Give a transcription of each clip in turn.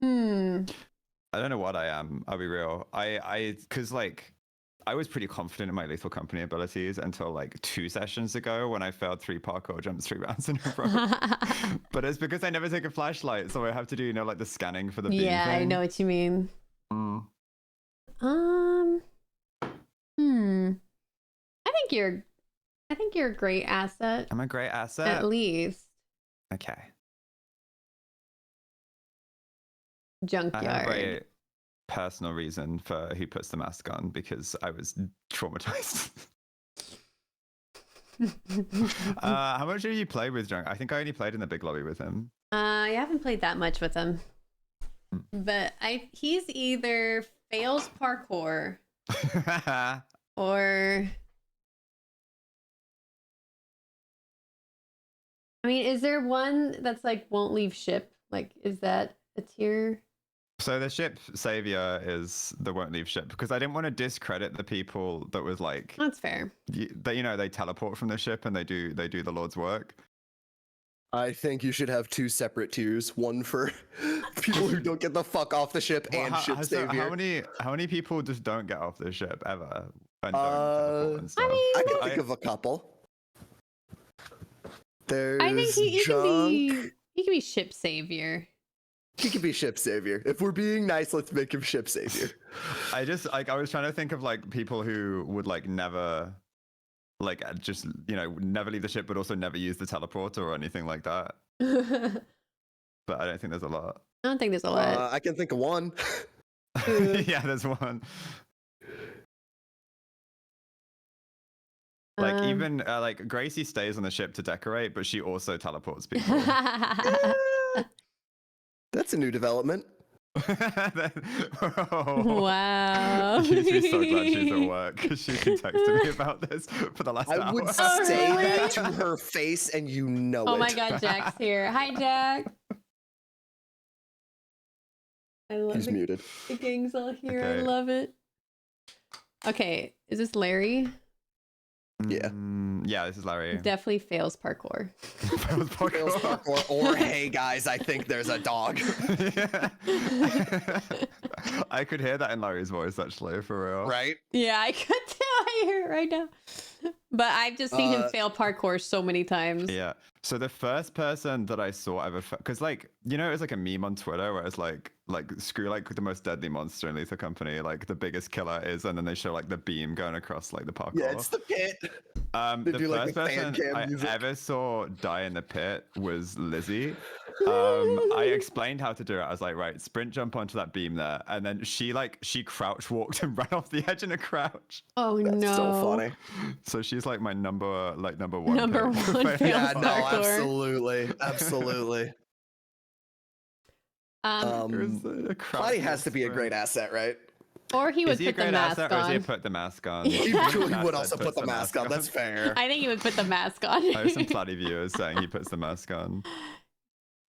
Hmm. I don't know what I am. I'll be real. Because like, I was pretty confident in my lethal company abilities until like 2 sessions ago when I failed 3 parkour jumps 3 rounds in a row. But it's because I never take a flashlight, so I have to do, like the scanning for the beam Yeah, thing. I know what you mean. Mm. Hmm. I think you're a great asset. I'm a great asset. At least. Okay. Junkyard. I have a personal reason for who puts the mask on because I was traumatized. How much have you played with Junk? I think I only played in the big lobby with him. I haven't played that much with him. But he's either fails parkour or I mean, is there one that's like won't leave ship? Like, is that a tier? So the ship savior is the won't leave ship because I didn't want to discredit the people that was like That's fair. they teleport from the ship and they do the Lord's work. I think you should have 2 separate tiers. One for people who don't get the fuck off the ship and ship savior. How many people just don't get off the ship ever and don't teleport and stuff? I can think of a couple. There's I think he Junk. can be ship savior. He can be ship savior. If we're being nice, let's make him ship savior. I was trying to think of like people who would like never like just never leave the ship but also never use the teleporter or anything like that. But I don't think there's a lot. I don't think there's a lot. I can think of one. Yeah, there's one. Like even like Gracie stays on the ship to decorate, but she also teleports people. That's a new development. Wow. You'd be so glad she's at work because she's been texting me about this for the last hour. I would Oh, say really? that to her face and you know it. Oh my god, Jack's here. Hi, Jack. I love He's muted. The gang's all here. Okay. I love it. Okay, is this Larry? Yeah. Yeah, this is Larry. Definitely fails parkour. Fails Fails parkour, or hey guys, I think there's a dog. I could hear that in Larry's voice actually, for real. Right? Yeah, I could tell. I hear it right now. But I've just seen him fail parkour so many times. Yeah. So the first person that I saw ever, because like it was like a meme on Twitter where it's like screw like the most deadly monster in Lethal Company, like the biggest killer is, and then they show like the beam going across like the parkour. Yeah, it's the pit. The do, first like, the fan person cam I music. ever saw die in the pit was Lizzie. I explained how to do it. I was like, right, sprint jump onto that beam there, and then she crouch walked and ran off the edge in a crouch. Oh That's no. so funny. So she's like my number one. Number pick. one fail Yeah, no, parkour. absolutely. Cloudy has to be a great asset, right? Or he would put the mask Or is he on. put the mask on? He would also put the mask on. That's fair. I think he would put the mask on. I have some Platy viewers saying he puts the mask on.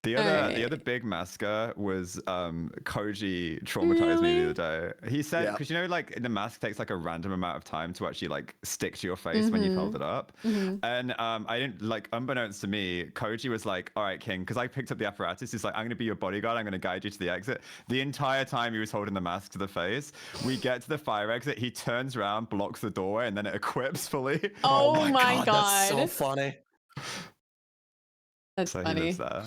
The other big masker was Koji traumatized me the other day. He said, because like the mask takes like a random amount of time to actually like stick to your face when you've held it up. And I didn't like, unbeknownst to me, Koji was like, all right, King, because I picked up the apparatus. He's like, I'm gonna be your bodyguard. I'm gonna guide you to the exit. The entire time he was holding the mask to the face. We get to the fire exit. He turns around, blocks the doorway, and then it equips fully. Oh my god. That's so funny. That's so funny. He lives there.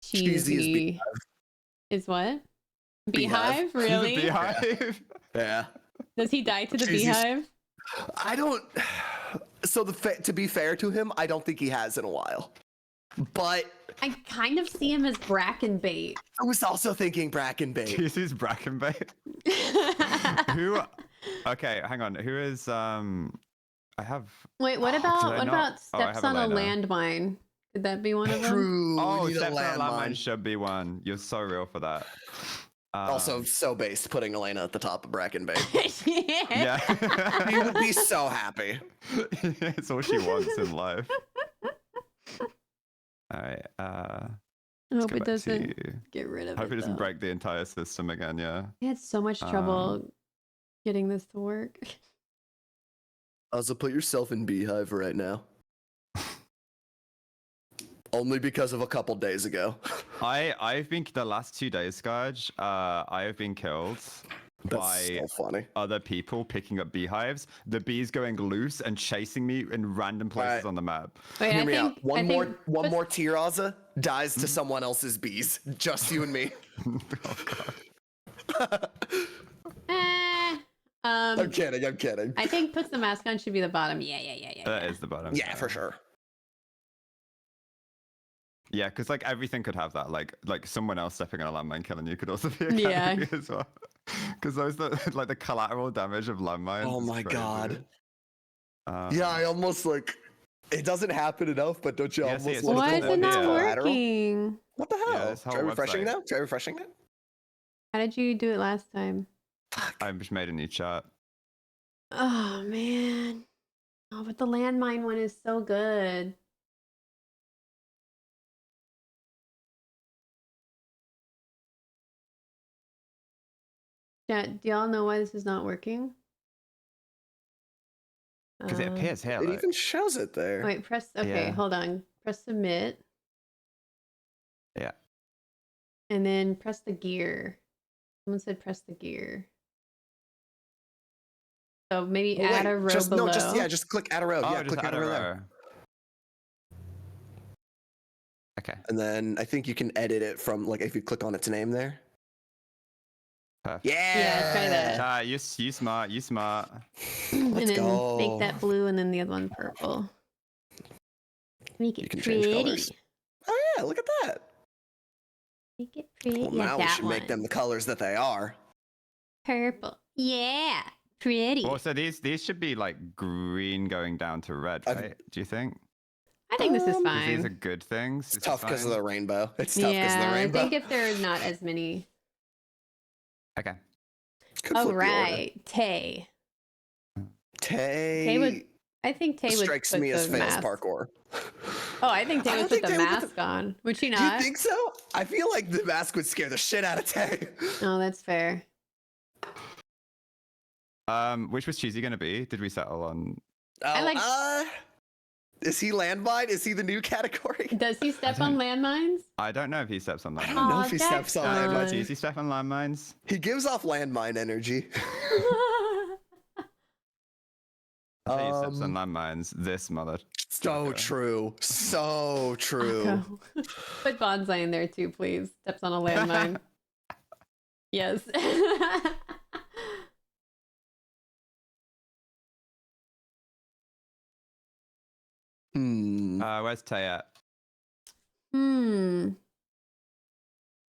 Cheesy is what? Beehive? Really? Beehive? Yeah. Does he die to the Cheesy's... beehive? I don't. So to be fair to him, I don't think he has in a while. But I kind of see him as Bracken bait. I was also thinking Bracken bait. Cheesy's Bracken bait. Who? Okay, hang on. Who is? I have. Wait, what about steps on a Elena. landmine? Could that be one of them? True. Oh, steps on a landmine should be one. You're so real for that. Also, so based putting Elena at the top of Bracken Bay. Yeah. He would be so happy. It's all she wants in life. All right. I hope it doesn't get rid of it. Hope it doesn't break the entire system again. Yeah. He had so much trouble getting this to work. Also, put yourself in Beehive right now. Only because of a couple days ago. I've been the last 2 days, Skadj. I have been killed by So funny. other people picking up beehives. The bees going loose and chasing me in random places on the map. Wait, Hear I me think out. One more what's- tier, Ozza, dies to someone else's bees. Just you and me. Oh god. I'm kidding. I think puts the mask on should be the bottom. Yeah. That is the bottom. Yeah, for sure. Yeah, because like everything could have that. Like someone else stepping on a landmine killing you could also be a Yeah. category as well. Because those like the collateral damage of landmines. Oh is my crazy. God. Yeah, I almost like. It doesn't happen enough, but don't you Yeah, see, almost it's want Why to is take it one that's not collateral? working? What the hell? this whole Try refreshing website. now? Try refreshing now? How did you do it last time? I just made a new chat. Oh man. Oh, but the landmine one is so good. Yeah, do y'all know why this is not working? Because it appears here. It Like, even shows it there. Wait, press. Okay, Yeah. hold on. Press submit. Yeah. And then press the gear. Someone said press the gear. So maybe Oh, add wait, a row just, below. No, just click add a row. oh, Yeah, just click add add a a row row. there. Okay. And then I think you can edit it from like if you click on its name there. Perfect. Yeah. try that. Chat, you smart. You smart. And Let's then go. make that blue and then the other one purple. Make it You can pretty. change colors. Oh yeah, look at that. Make it pretty. Well, Yeah, now we that should make them one. the colors that they are. Purple. Yeah. Pretty. Well, so these should be like green going down to red, I've- right? Do you think? I think this is 'Cause Because these are fine. good things. It's This is tough because of fine? the rainbow. It's tough because of the Yeah, I rainbow. think if there are not as many. Okay. Could Oh flip the order. right, Tay. Tay would- I think Tay would strikes put me as the fails mask. parkour. Oh, I think Tay I would don't put think the Tay would put mask on. Would she Do you not? think so? I feel like the mask would scare the shit out of Tay. Oh, that's fair. Which was Cheesy gonna be? Did we settle on? I like- Is he landmine? Is he the new category? Does he step on landmines? I don't know if he steps on I landmines. don't know Aw, if he that's steps on fun. landmines. Cheesy step on landmines. He gives off landmine energy. I'll tell you steps on landmines. This mother. So true. So true. Okay. Put bonsai in there too, please. Steps on a landmine. Yes. Where's Tay at? I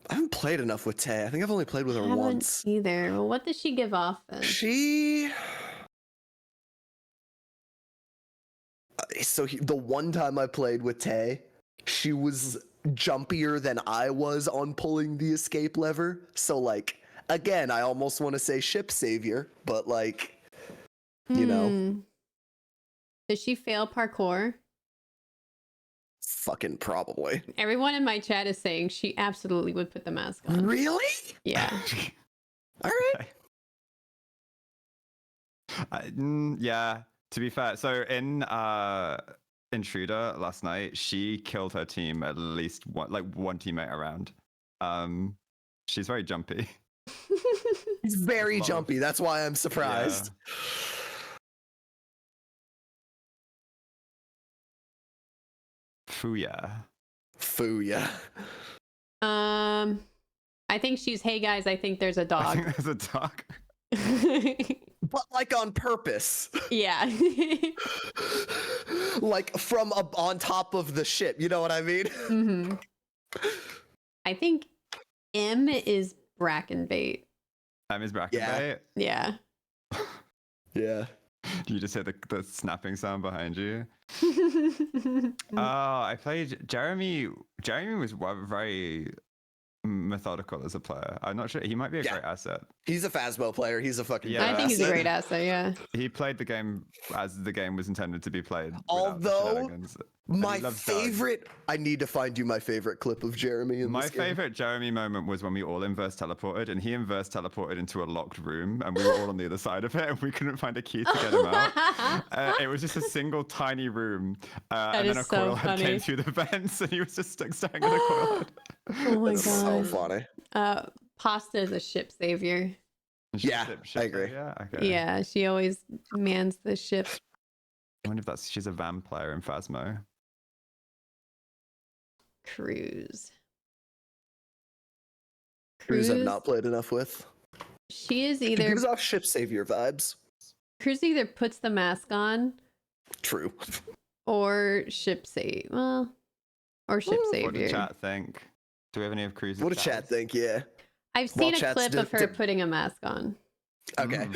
I haven't played enough with Tay. I think I've only played with her haven't once. either. Well, what does she give off then? The one time I played with Tay, she was jumpier than I was on pulling the escape lever. So like, again, I almost want to say ship savior, but like, you know, Does she fail parkour? fucking probably. Everyone in my chat is saying she absolutely would put the mask on. Really? Yeah. All right. Yeah. To be fair, so in Intruder last night, she killed her team at least one teammate around. She's very jumpy. He's very Love. jumpy. That's why I'm surprised. Fuya. Fuya. I think she's, hey guys, I think there's a I dog. think there's a dog. But like on purpose. Yeah. Like from on top of the ship. You know what I mean? hmm I think M is bracken bait. Is bracket Yeah. bait. Yeah. Yeah. You just hear the snapping sound behind you. I played Jeremy. Jeremy was very methodical as a player. I'm not sure. He might be a great asset. He's a Phasmo player. He's a fucking. Yeah, I think he's a great asset. Yeah. He played the game as the game was intended to be played. Although my favorite, I need to find you my favorite clip of Jeremy. My favorite Jeremy moment was when we all inverse teleported, and he inverse teleported into a locked room, and we were all on the other side of it, and we couldn't find a key to get him out. It was just a single tiny room, and then a coil head came through the vents, and he was just stuck staring at a coil head. Oh my god, so funny. Pasta is a ship savior. Yeah, I agree. Yeah, okay. Yeah, she always mans the ship. I wonder if she's a Vam player in Phasmo. Cruz I've not played enough with. She is either gives off ship savior vibes. Cruz either puts the mask on. True. Or ship save. Well, or ship savior. What do chat think? Do we have any of Cruz's? What do chat think? Yeah. I've seen a clip of her putting a mask on. Okay.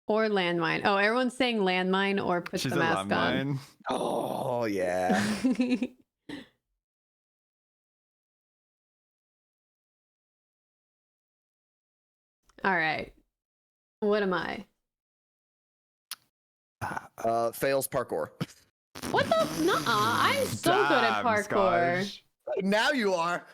Or landmine. Oh, everyone's saying landmine or put the mask on. Oh yeah. All right. What am I? Fails parkour. What the? Nuh-uh. I'm so good at parkour. Skadj. Now you are.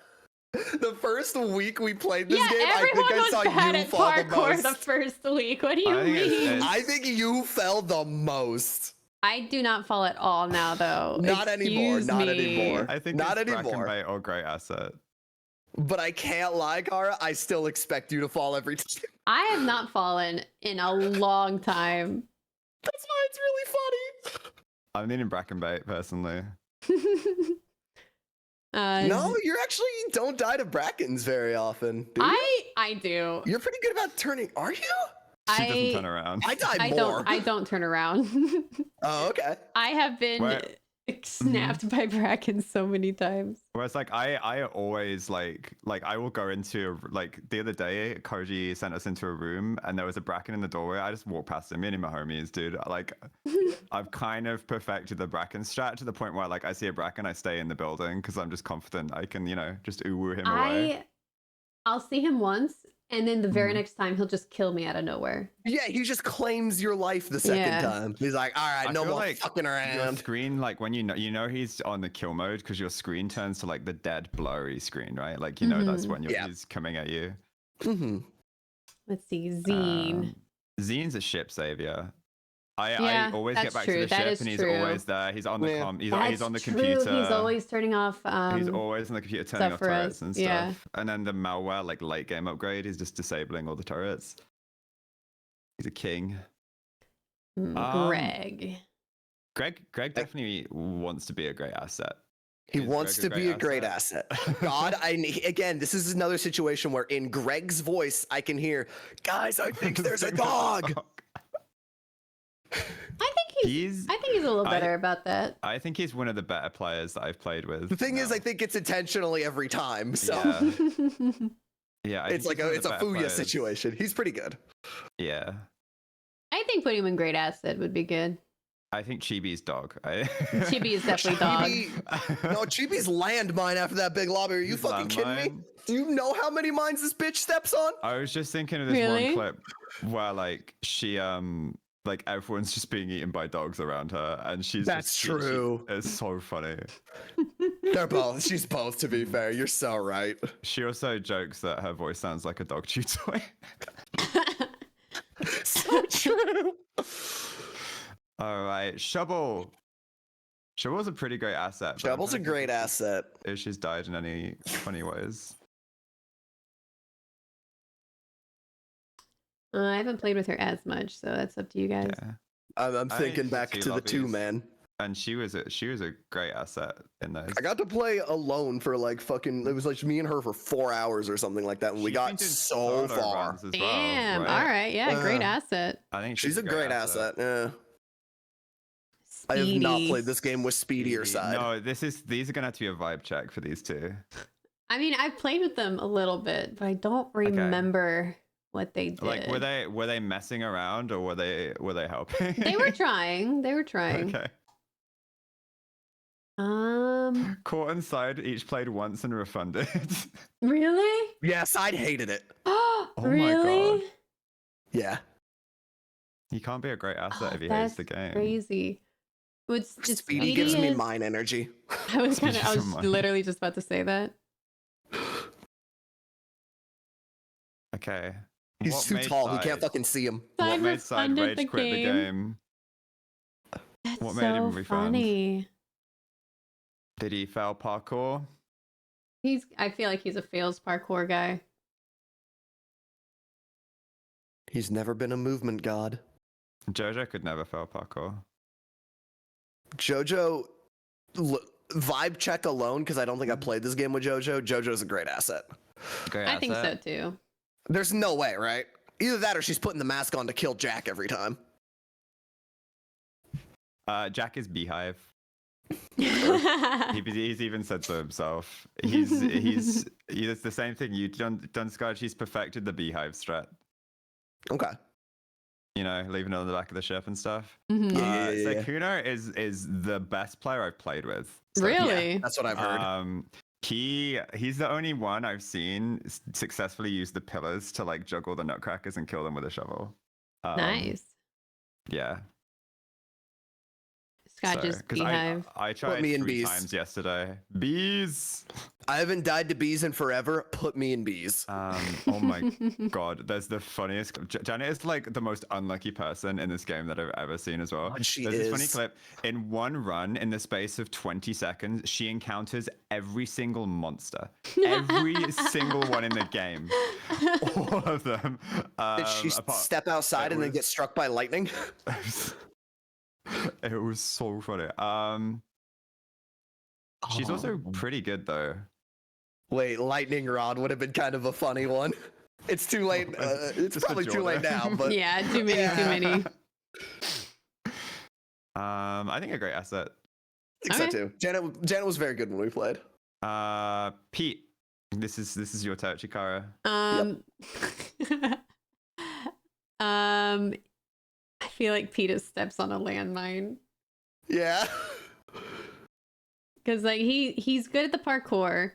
The first week we played this game, I think I saw bad you at fall the parkour most. the first week. What do you mean? I think you fell the most. I do not fall at all now, though. Not anymore. Excuse Not me. anymore. I think not it's anymore. Brackenbait or great asset. But I can't lie, Kara. I still expect you to fall every time. I have not fallen in a long time. That's why it's really funny. I'm needing Brackenbait personally. No, you actually don't die to Brackens very often. Do you? I do. You're pretty good about turning. Are you? She doesn't turn around. I die more. I don't turn around. Oh, okay. I have been snapped by Bracken so many times. Whereas like I always like I will go into like the other day Koji sent us into a room and there was a Bracken in the doorway. I just walked past him, me and my homies, dude. Like I've kind of perfected the Bracken strat to the point where like I see a Bracken, I stay in the building because I'm just confident I can, just woo him away. I'll see him once and then the very next time he'll just kill me out of nowhere. Yeah, he just claims your life the second time. He's like, all right, no more fucking around. Your screen, like when you know he's on the kill mode because your screen turns to like the dead blurry screen, right? Like that's when he's coming at you. Let's see, Zine. Zine's a ship savior. I always get back to the ship and he's always there. He's on the he's on the computer. He's always turning off. He's always on the computer turning off turrets and stuff. Yeah. And then the malware, like late game upgrade, he's just disabling all the turrets. He's a king. Greg definitely wants to be a great asset. He wants to be a great asset. God, again, this is another situation where in Greg's voice, I can hear, guys, I think there's a dog. I think he's a little better about that. I think he's one of the better players that I've played with. The thing is, I think it's intentionally every time. So yeah, it's like it's a Fuya situation. He's pretty good. Yeah. I think putting him in great asset would be good. I think Chibi's dog. Chibi is definitely dog. No, Chibi's landmine after that big lobby. Are you fucking kidding me? Do you know how many mines this bitch steps on? I was just thinking of this one clip where like she like everyone's just being eaten by dogs around her and That's true. It's so funny. She's both, to be fair. You're so right. She also jokes that her voice sounds like a dog chew toy. So true. All right, Shovel's a pretty great asset. Shovel's a great asset. If she's died in any funny ways. I haven't played with her as much, so that's up to you guys. Yeah. I'm thinking back to the two, man. And she was a great asset in those. I got to play alone for like fucking. It was like me and her for 4 hours or something like that, and we got so far. Damn! All right, yeah, great asset. I think she's a great asset. Yeah. I have not played this game with speedier side. No, these are gonna have to be a vibe check for these two. I mean, I've played with them a little bit, but I don't remember what they did. Like, were they messing around or were they helping? They were trying. Okay. Court and side each played once and refunded. Really? Yeah, side hated it. Oh, my really? God. Yeah. He can't be a great asset if he That's hates the game. crazy. What's Speedy gives me mine energy. I was Speedy gives him mine. literally just about to say that. Okay. He's What too made tall. He Side- can't fucking see him. What Side made Side refunded rage quit the game? That's What made so him refund? funny. Did he fail parkour? I feel like he's a fails parkour guy. He's never been a movement god. Jojo could never fail parkour. Jojo, vibe check alone, because I don't think I played this game with Jojo. Jojo's a great asset. Great I think so asset. too. There's no way, right? Either that or she's putting the mask on to kill Jack every time. Jack is Beehive. He's even said so himself. He's the same thing you done, Skadj. He's perfected the Beehive strat. Okay. You know, leaving it on the back of the ship and stuff. Mhm. Yeah. Kuno is the best player I've played with. Really? Yeah, that's what I've heard. He's the only one I've seen successfully use the pillars to like juggle the nutcrackers and kill them with a shovel. Nice. Yeah. Skadj's Beehive. I tried me in 3 bees. times yesterday. Bees. I haven't died to bees in forever. Put me in bees. Oh my God. There's the funniest. Janet is like the most unlucky person in this game that I've ever seen as well. God, she There's this funny is. clip. In one run, in the space of 20 seconds, she encounters every single monster. Every single one in the game. All of them. Did she step outside and then get struck by lightning? It was so funny. She's also pretty good though. Wait, lightning rod would have been kind of a funny one. It's too late. It's Just probably too late now, but Yeah, too many. I think a great asset. I think so too. Janet was very good when we played. Pete, this is your territory, Kara. I feel like Peter steps on a landmine. Yeah. Because like he's good at the parkour.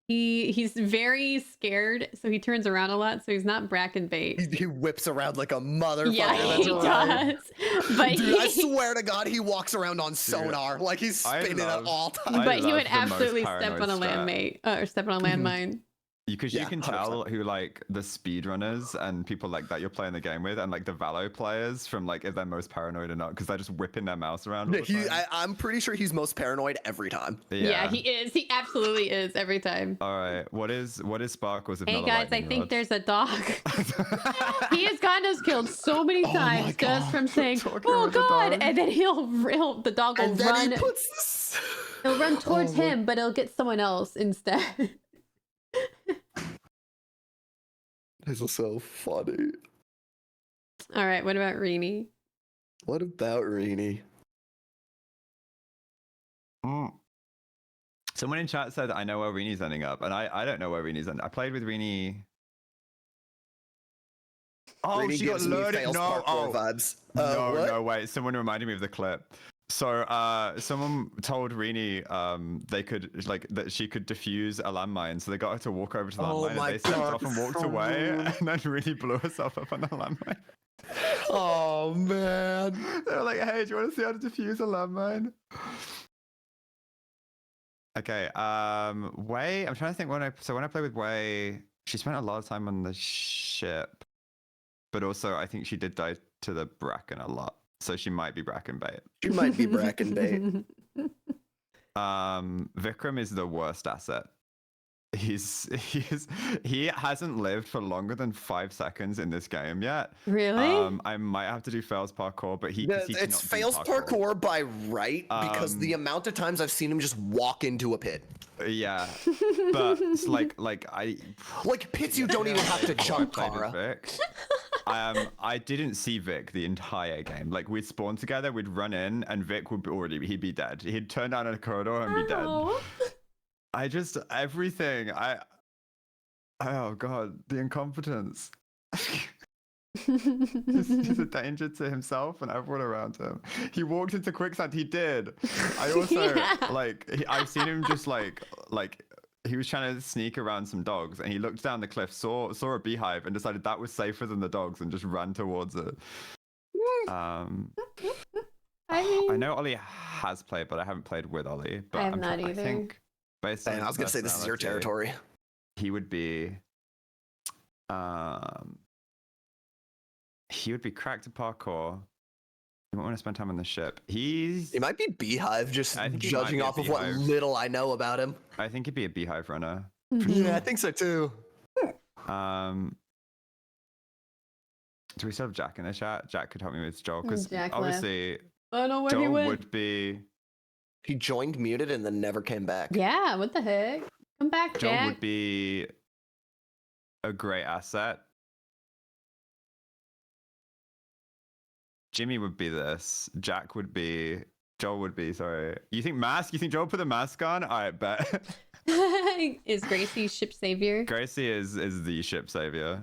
He's very scared, so he turns around a lot, so he's not bracken bait. He whips around like a motherfucker. Yeah, that's he right. does. But Dude, I swear to God, he walks around on sonar like he's spinning at all times. But he love would the most absolutely step paranoid on a strat. landmine or step on a landmine. Because Yeah, you can 100%. tell who like the speedrunners and people like that you're playing the game with, and like the Valo players from like if they're most paranoid or not, because they're just whipping their mouse around. All the time. I'm pretty sure he's most paranoid every time. Yeah, he is. He absolutely is every time. All right, what is Sparkles? If Hey not a guys, I lightning think rod? there's a dog. He has gotten us killed so many Oh my times just God. from saying, Talking "Oh about the God," dog. and then the dog will And then run. he puts He'll run towards my- him, but it'll get someone else instead. This is so funny. All right, what about Rini? What about Rini? Someone in chat said I know where Rini's ending up, and I don't know where Rini's ending. I played with Rini. Oh, Rini she got gives me loaded. fails No, parkour vibes. no, wait. Someone reminded me of the clip. So, someone told Rini they could like that she could defuse a landmine, so they got her to walk over to the landmine, and my they stepped God, off and this is walked so away, rude. and then Rini blew herself up on the landmine. Oh man. They were like, "Hey, do you want to see how to defuse a landmine?" Okay, Wei. I'm trying to think when I played with Wei, she spent a lot of time on the ship, but also I think she did die to the Bracken a lot, so she might be Bracken bait. She might be bracken bait. Vikram is the worst asset. He hasn't lived for longer than 5 seconds in this game yet. Really? I might have to do fails parkour, but he It's cannot do fails parkour by right because the amount of times I've seen him just walk into a pit. Yeah, but it's like pits you don't even have to jump, played with Kara. Vic. I didn't see Vic the entire game. Like we'd spawn together, we'd run in, and Vic he'd be dead. He'd turn down a corridor and be dead. Oh. Everything. Oh God, the incompetence. He's a danger to himself and everyone around him. He walked into quicksand. He did. I also I've seen him just like he was trying to sneak around some dogs and he looked down the cliff, saw a beehive and decided that was safer than the dogs and just ran towards it. I know Ollie has played, but I haven't played with Ollie. But I have not either. I think based on I was gonna say this is your territory. He would be cracked at parkour. You might want to spend time on the ship. He might be Beehive, just judging off of what little I know about him. I think he'd be a Beehive runner. Yeah, I think so too. Do we still have Jack in the chat? Jack could help me with Joel, because Jack obviously left. I don't know where Joel he went. would be. He joined muted and then never came back. Yeah, what the heck? Come back, Joel Jack. would be a great asset. Jimmy would be this. Jack would be. Joel would be. Sorry. You think mask? You think Joel put the mask on? I bet. Is Gracie ship savior? Gracie is the ship savior.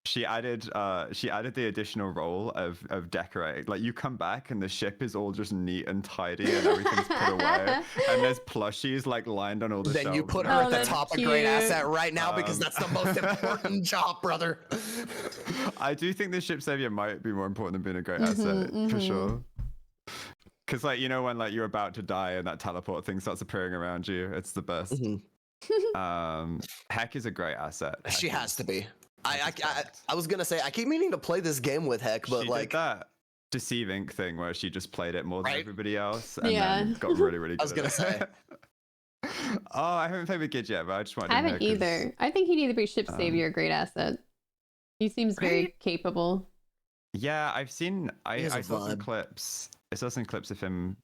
She added the additional role of decorate. Like you come back and the ship is all just neat and tidy and everything's put away. And there's plushies like lined on all the shelves. Then you put her at the top of great asset right now because that's the most important job, brother. I do think the ship savior might be more important than being a great asset for sure. Because like when like you're about to die and that teleport thing starts appearing around you, it's the best. Heck is a great asset. She has to be. I was gonna say I keep meaning to play this game with Heck, but she like did that deceiving thing where she just played it more than everybody else, and Yeah. then got really good. I was gonna say. Oh, I haven't played with Skadj yet, but I just wanted. I haven't either. I think he'd either be ship savior or great asset. He seems very capable. Yeah, I've seen. I saw some vibe. clips. I saw some clips of him.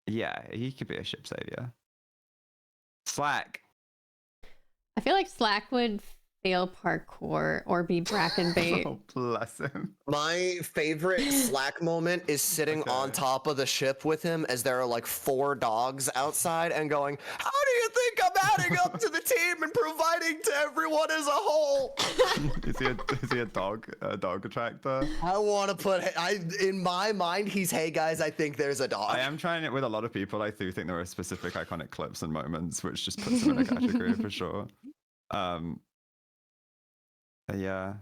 Yeah, he could be a ship savior. Slack. I feel like Slack would fail parkour or be Bracken bait. Oh, bless him. My favorite Slack moment is sitting on top of the ship with him as there are like 4 dogs outside and going, "How do you think I'm adding up to the team and providing to everyone as a whole?" Is he a dog attractor? I want to put. In my mind, he's, "Hey guys, I think there's a dog." I am trying it with a lot of people. I do think there are specific iconic clips and moments which just puts him in a category for sure. Yeah,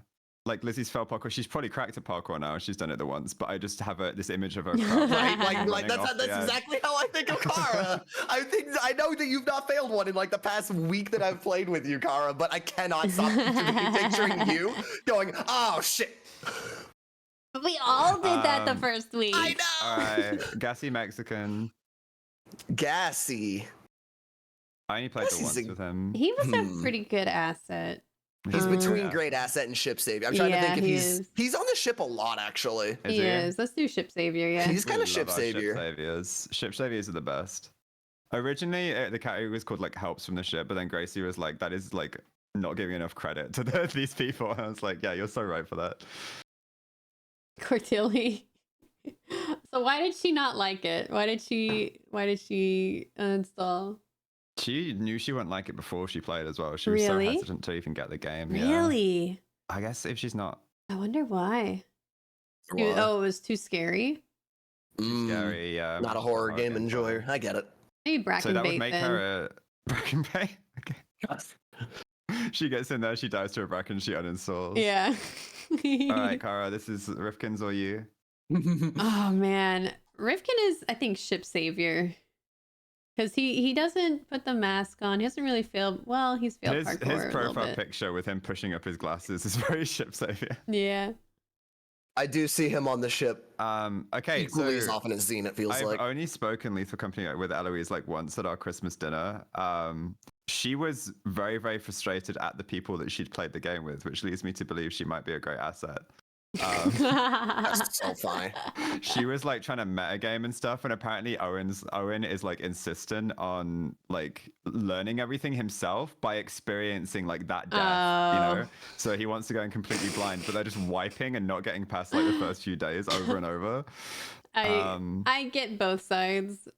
like Lizzie's fell parkour. She's probably cracked at parkour now. She's done it the once, but I just have this image of her. Right, like that's exactly how I think of Kara. I know that you've not failed one in like the past week that I've played with you, Kara, but I cannot stop picturing you going, "Oh shit." We all did that the first week. I know. All right, Gassy Mexican. Gassy. I only played the once with him. He was a pretty good asset. He's between great asset and ship savior. I'm trying to think if he's on the ship a lot actually. He is. Let's do ship savior. Yeah. He's kind of ship savior. Ship saviors are the best. Originally, the category was called like helps from the ship, but then Gracie was like, that is like not giving enough credit to these people. And I was like, yeah, you're so right for that. Cortilli. So why did she not like it? Why did she uninstall? She knew she wouldn't like it before she played as well. She was so hesitant to even get the game. Really? Yeah. I guess if she's not. I wonder why. Oh, it was too scary. Too scary. Yeah. Not a horror game enjoyer. I get it. Maybe Bracken so that bait, would make then. her a Bracken bait. Okay. She gets in there. She dies to a Bracken. She uninstalls. Yeah. All right, Kara. This is Rifkin's or you. Oh man, Rifkin is I think ship savior. Because he doesn't put the mask on. He hasn't really failed. Well, he's failed parkour his profile picture with him pushing up his glasses is very ship savior. Yeah. I do see him on the ship. Okay, equally as often as Zine, it feels like. I've only spoken Lethal Company with Eloise like once at our Christmas dinner. She was very, very frustrated at the people that she'd played the game with, which leads me to believe she might be a great asset. That's so fine. She was like trying to metagame and stuff, and apparently Owen is like insistent on like learning everything himself by experiencing like that death, so he wants to go in completely blind, but they're just wiping and not getting past like the first few days over and over. I get both sides.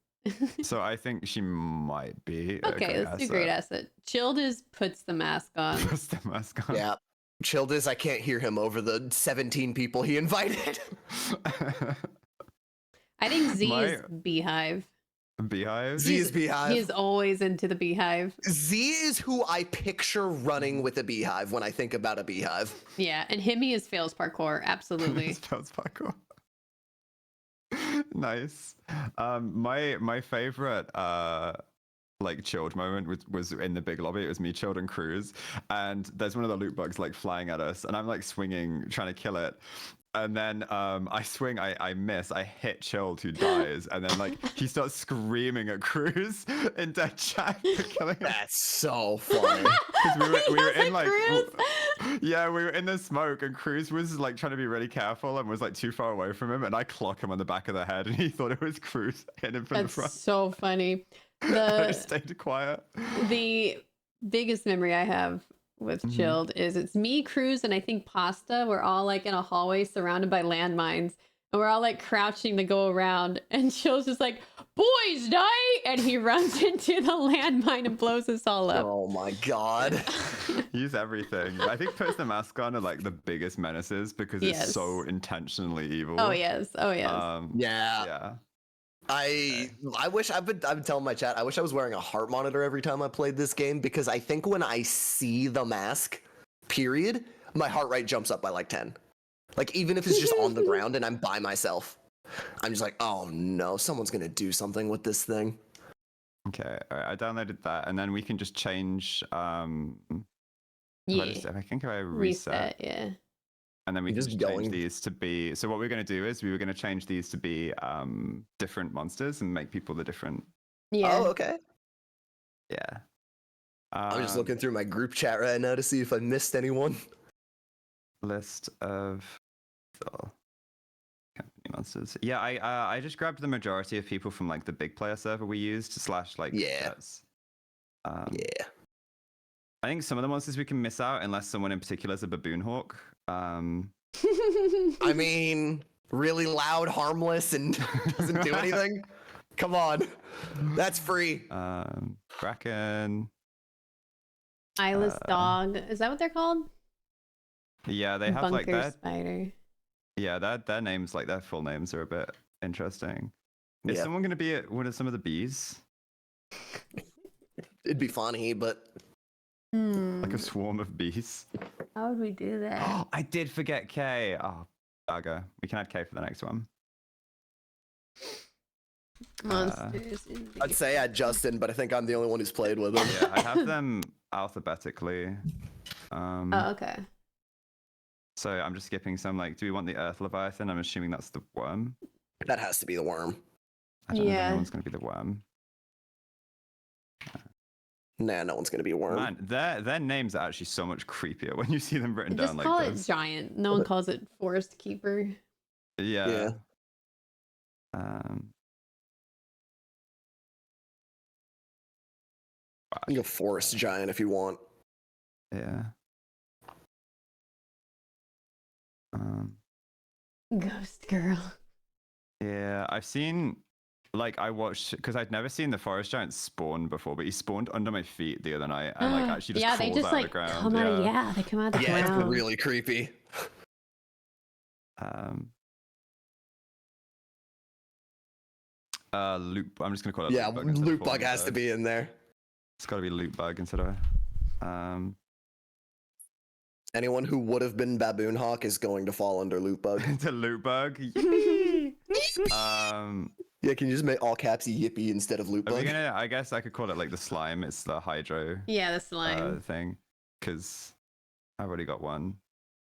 So I think she might be okay. Let's do great asset. Chilled puts the mask on. Puts the mask on. Yeah. Childis, I can't hear him over the 17 people he invited. I think Z is Beehive. Beehive? Z is Beehive. He is always into the Beehive. Z is who I picture running with a beehive when I think about a beehive. Yeah, and Himmy is fails parkour, absolutely. Fails parkour. Nice. My favorite like chilled moment was in the big lobby. It was me, chilled, and Cruz, and there's one of the loot bugs like flying at us, and I'm like swinging, trying to kill it. And then I swing, I miss, I hit Chilled, who dies, and then like he starts screaming at Cruz in dead chat for killing him. That's so funny. Because we were in like yeah, we were in the smoke, and Cruz was like trying to be really careful and was like too far away from him, and I clock him on the back of the head, and he thought it was Cruz hitting him from the front. That's so funny. I stayed quiet. The biggest memory I have with Chilled is it's me, Cruz, and I think Pasta. We're all like in a hallway surrounded by landmines, and we're all like crouching to go around, and Chill's just like, boys night, and he runs into the landmine and blows us all up. Oh my god. Use everything. I think puts the mask on are like the biggest menaces because it's so intentionally evil. Oh yes. Yeah. I wish I've been telling my chat, I wish I was wearing a heart monitor every time I played this game, because I think when I see the mask, period, my heart rate jumps up by like 10. Like even if it's just on the ground and I'm by myself, I'm just like, oh no, someone's gonna do something with this thing. Okay, all right, I downloaded that, and then we can just change. I think I reset. Yeah. And then we can just change these to be. So what we're going to do is we were going to change these to be different monsters and make people the different. Yeah. Oh, okay. Yeah. I'm just looking through my group chat right now to see if I missed anyone. List of company monsters. Yeah, I just grabbed the majority of people from like the big player server we used / like sets. Yeah. I think some of the monsters we can miss out unless someone in particular is a baboon hawk. I mean, really loud, harmless, and doesn't do anything. Come on, that's free. Kraken. Eyeless dog. Is that what they're called? Yeah, they have Bunker like that. Spider. Yeah, their names, like their full names, are a bit interesting. Is someone going to be one of some of the bees? It'd be funny, but. Like a swarm of bees. How would we do that? Oh, I did forget K. Oh, bugger. We can add K for the next one. Monsters. I'd say add Justin, but I think I'm the only one who's played with him. Yeah, I have them alphabetically. Oh, okay. So I'm just skipping some. Like, do we want the Earth Leviathan? I'm assuming that's the worm. That has to be the worm. I don't know if anyone's going to be the worm. Nah, no one's gonna be a worm. Man, their names are actually so much creepier when you see them written down like this. Just call it Giant. No one calls it Forest Keeper. Yeah. You can Forest Giant if you want. Yeah. Ghost Girl. Yeah, I've seen. Like I watched because I'd never seen the forest giant spawn before, but he spawned under my feet the other night and like actually just crawled out of the ground. They come out of the ground. Yeah, it's really creepy. Loop. I'm just gonna call it. Yeah, loop bug has to be in there. It's got to be loop bug instead of. Anyone who would have been baboon hawk is going to fall under loop bug. Into loop bug. Yeah, can you just make all caps yippee instead of loop bug? I guess I could call it like the slime. It's the hydro. Yeah, the slime thing, because I've already got one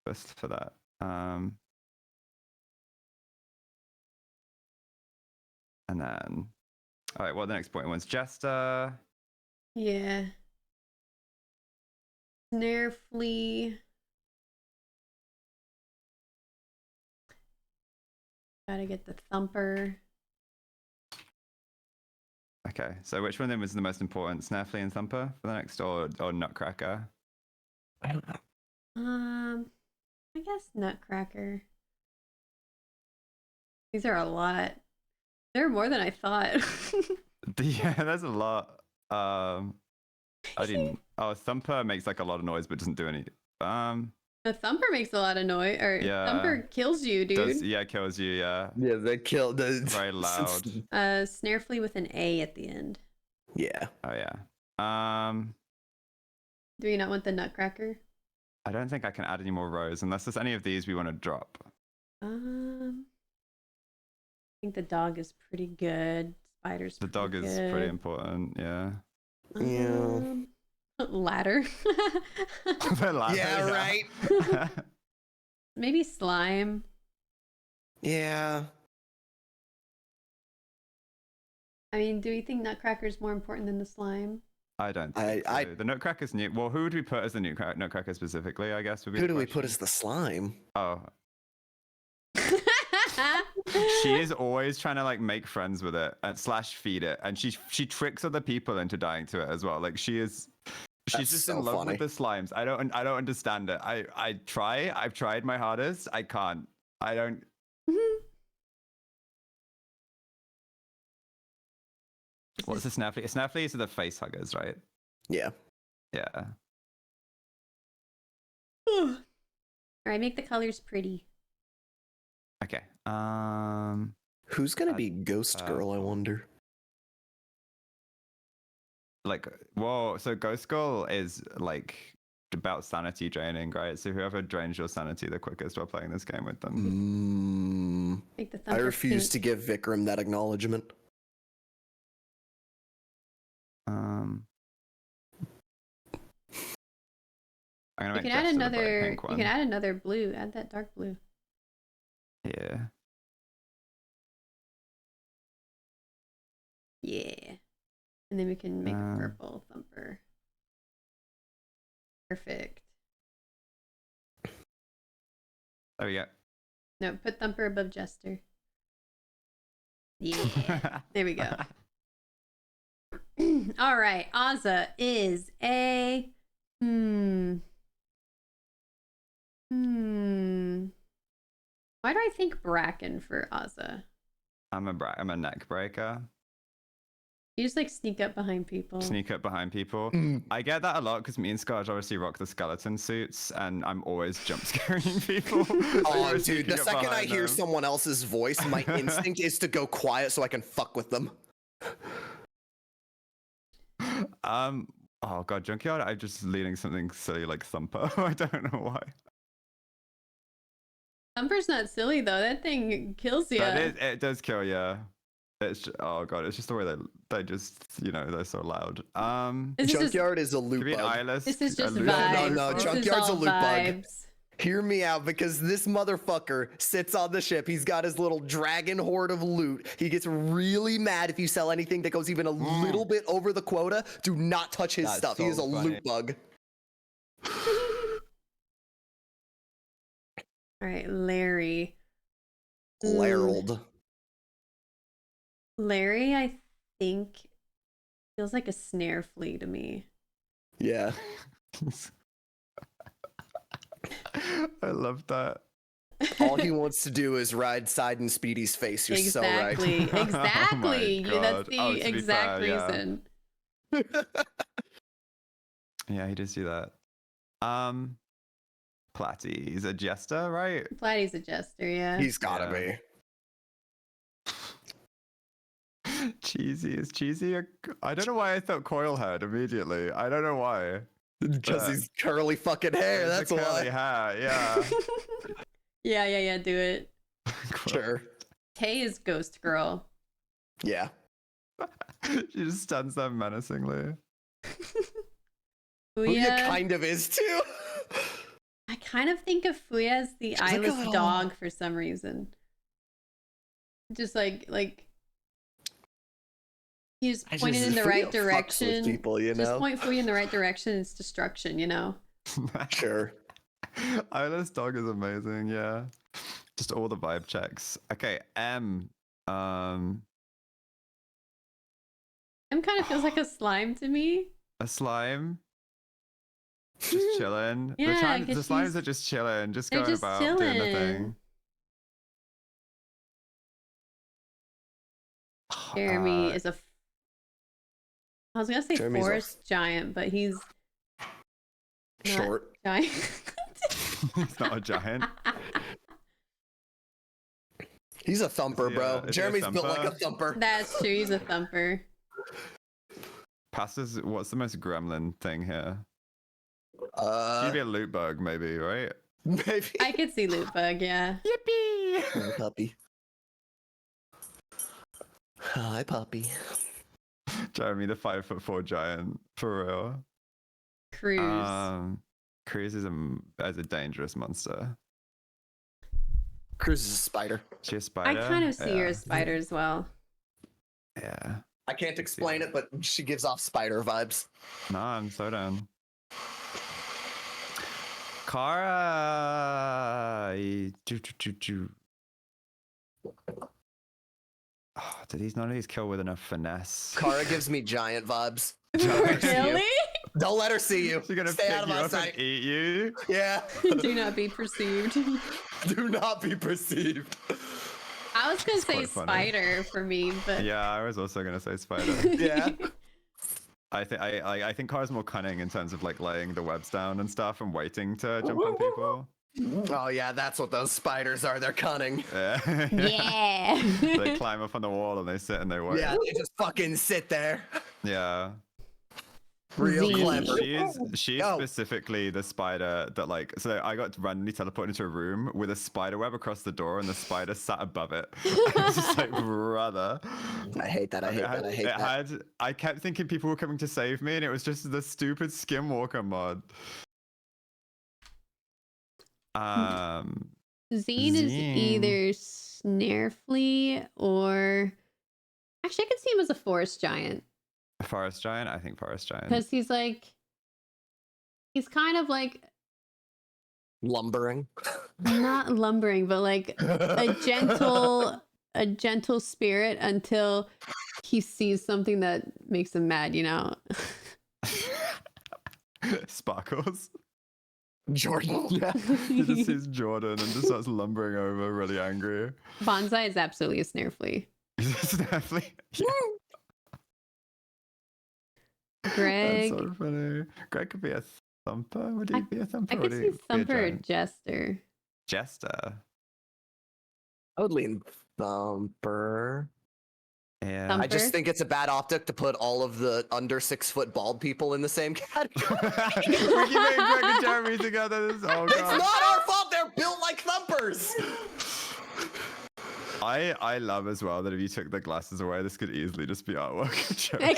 first for that. And then, all right, what the next point was? Jester. Yeah. Snare flea. Gotta get the thumper. Okay, so which one of them was the most important? Snare flea and thumper for the next, or Nutcracker? I don't know. I guess Nutcracker. These are a lot. There are more than I thought. Yeah, there's a lot. I didn't. Oh, thumper makes like a lot of noise but doesn't do any. The thumper makes a lot of noise, or Yeah. thumper kills you, dude. Yeah, kills you. Yeah. Yeah, that killed. Very loud. Snare flea with an A at the end. Yeah. Oh yeah. Do you not want the nutcracker? I don't think I can add any more rows unless there's any of these we want to drop. I think the dog is pretty good. Spider's The dog is good. pretty important. Yeah. Ladder. The ladder, Yeah, right. Maybe slime. Yeah. I mean, do we think nutcracker is more important than the slime? I don't think so. The nutcracker's new. Well, who would we put as the nutcracker specifically? I guess would be. Who do we put as the slime? Oh. She is always trying to like make friends with it and / feed it, and she tricks other people into dying to it as well. Like she's just in love with the slimes. I don't understand it. I've tried my hardest. I can't. I don't. What's the snap flea? Snap fleas are the face huggers, right? Yeah. Yeah. All right, make the colors pretty. Okay. Who's gonna be Ghost Girl? I wonder. Like, well, so Ghost Girl is like about sanity draining, right? So whoever drains your sanity the quickest while playing this game with them. Make the I refuse to give Vikram that acknowledgement. I'm gonna You can add another. You can add another blue. Add that dark blue. Yeah. Yeah. And then we can make a purple thumper. Perfect. There we go. No, put thumper above Jester. Yeah. There we go. All right. Ozza is a Why do I think Bracken for Ozza? I'm a neck breaker. You just like sneak up behind people. Sneak up behind people. I get that a lot because me and Skadj obviously rock the skeleton suits, and I'm always jump scaring people. Oh, dude, the second I hear someone else's voice, my instinct is to go quiet so I can fuck with them. Oh god, Junkyard, I'm just leading something silly like Thumper. I don't know why. Thumper's not silly though. That thing kills you. It does kill you. It's just, oh god, it's just the way they just, you know, they're so loud. Junkyard is a loot bug. This is just vibes. No, Junkyard's a loot bug. Hear me out, because this motherfucker sits on the ship. He's got his little dragon hoard of loot. He gets really mad if you sell anything that goes even a little bit over the quota. Do not touch his stuff. He is a loot bug. All right, Larry. Larry, I think, feels like a snare flea to me. Yeah. I love that. All he wants to do is ride Side and Speedy's face. You're so right. Exactly. Oh that's the exact reason. Yeah, he does do that. Platty, he's a jester, right? Platty's a jester, yeah. He's gotta be. Cheesy is cheesy. I don't know why I thought Coilhead immediately. I don't know why. Because he's curly fucking hair. That's why. Curly hair, yeah. Yeah. Do it. Sure. Tay is Ghost Girl. Yeah. She just stands there menacingly. Fuya kind of is too. I kind of think of Fuya as the eyeless dog for some reason. Just like he's pointed in the right direction. People, you know? Just point Fuya in the right direction. It's destruction, you know. Sure. Eyeless dog is amazing. Yeah. Just all the vibe checks. Okay, M. M kind of feels like a slime to me. A slime. Just chilling. Yeah, the slimes are just chilling, just going just about chilling. doing the thing. Jeremy is a. I was gonna say Jeremy's forest giant, but he's short. Giant. He's not a giant. He's a thumper, bro. Is he a Jeremy's built like a thumper? thumper. That's true. He's a thumper. Passes. What's the most gremlin thing here? Should be a loot bug, maybe, right? Maybe. I could see loot bug. Yeah. Yippee! Hi, puppy. Hi, puppy. Jeremy, the 5'4" giant, for real. Cruz. Cruz is a dangerous monster. Cruz is a spider. She a I spider? kind of see her as spider as well. Yeah. I can't explain it, but she gives off spider vibes. Nah, I'm so down. Kara. Oh, did none of these kill with enough finesse? Kara gives me giant vibes. Really? Don't let her see you. She's gonna Stay pick out of you my up sight. and eat you. Yeah. Do not be perceived. Do not be perceived. I was gonna It's say quite funny. spider for me, but Yeah, I was also gonna say spider. Yeah. I think Kara's more cunning in terms of like laying the webs down and stuff and waiting to jump on people. Oh yeah, that's what those spiders are. They're cunning. Yeah. yeah. They climb up on the wall and they sit and they wait. Yeah, they just fucking sit there. Yeah. Real Z. clever. She's Oh. specifically the spider that like, so I got randomly teleported into a room with a spider web across the door and the spider sat above it. I was just like, brother. I hate that. I hate that. I hate that. I kept thinking people were coming to save me and it was just the stupid Skinwalker mod. Zine is Zine. either Snarfly or actually I could see him as a forest giant Forest giant? I think forest giant. because he's kind of like Lumbering. not lumbering, but like a gentle spirit until he sees something that makes him mad, you know. Sparkles. Jordan. Yeah. He just sees Jordan and just starts lumbering over, really angry. Bonsai is absolutely a Snarfly. It's definitely. Yeah, Greg, that's so funny. Greg could be a thumper. Would he be a thumper? I or could would see he be a Thumper or giant? Jester. Jester. I would lean thumper. Yeah. Thumper. I just think it's a bad optic to put all of the under 6 foot bald people in the same category. We keep putting Greg and Jeremy together. Oh, It's God. not our fault. They're built like thumpers. I love as well that if you took the glasses away, this could easily just be artwork of Jeremy.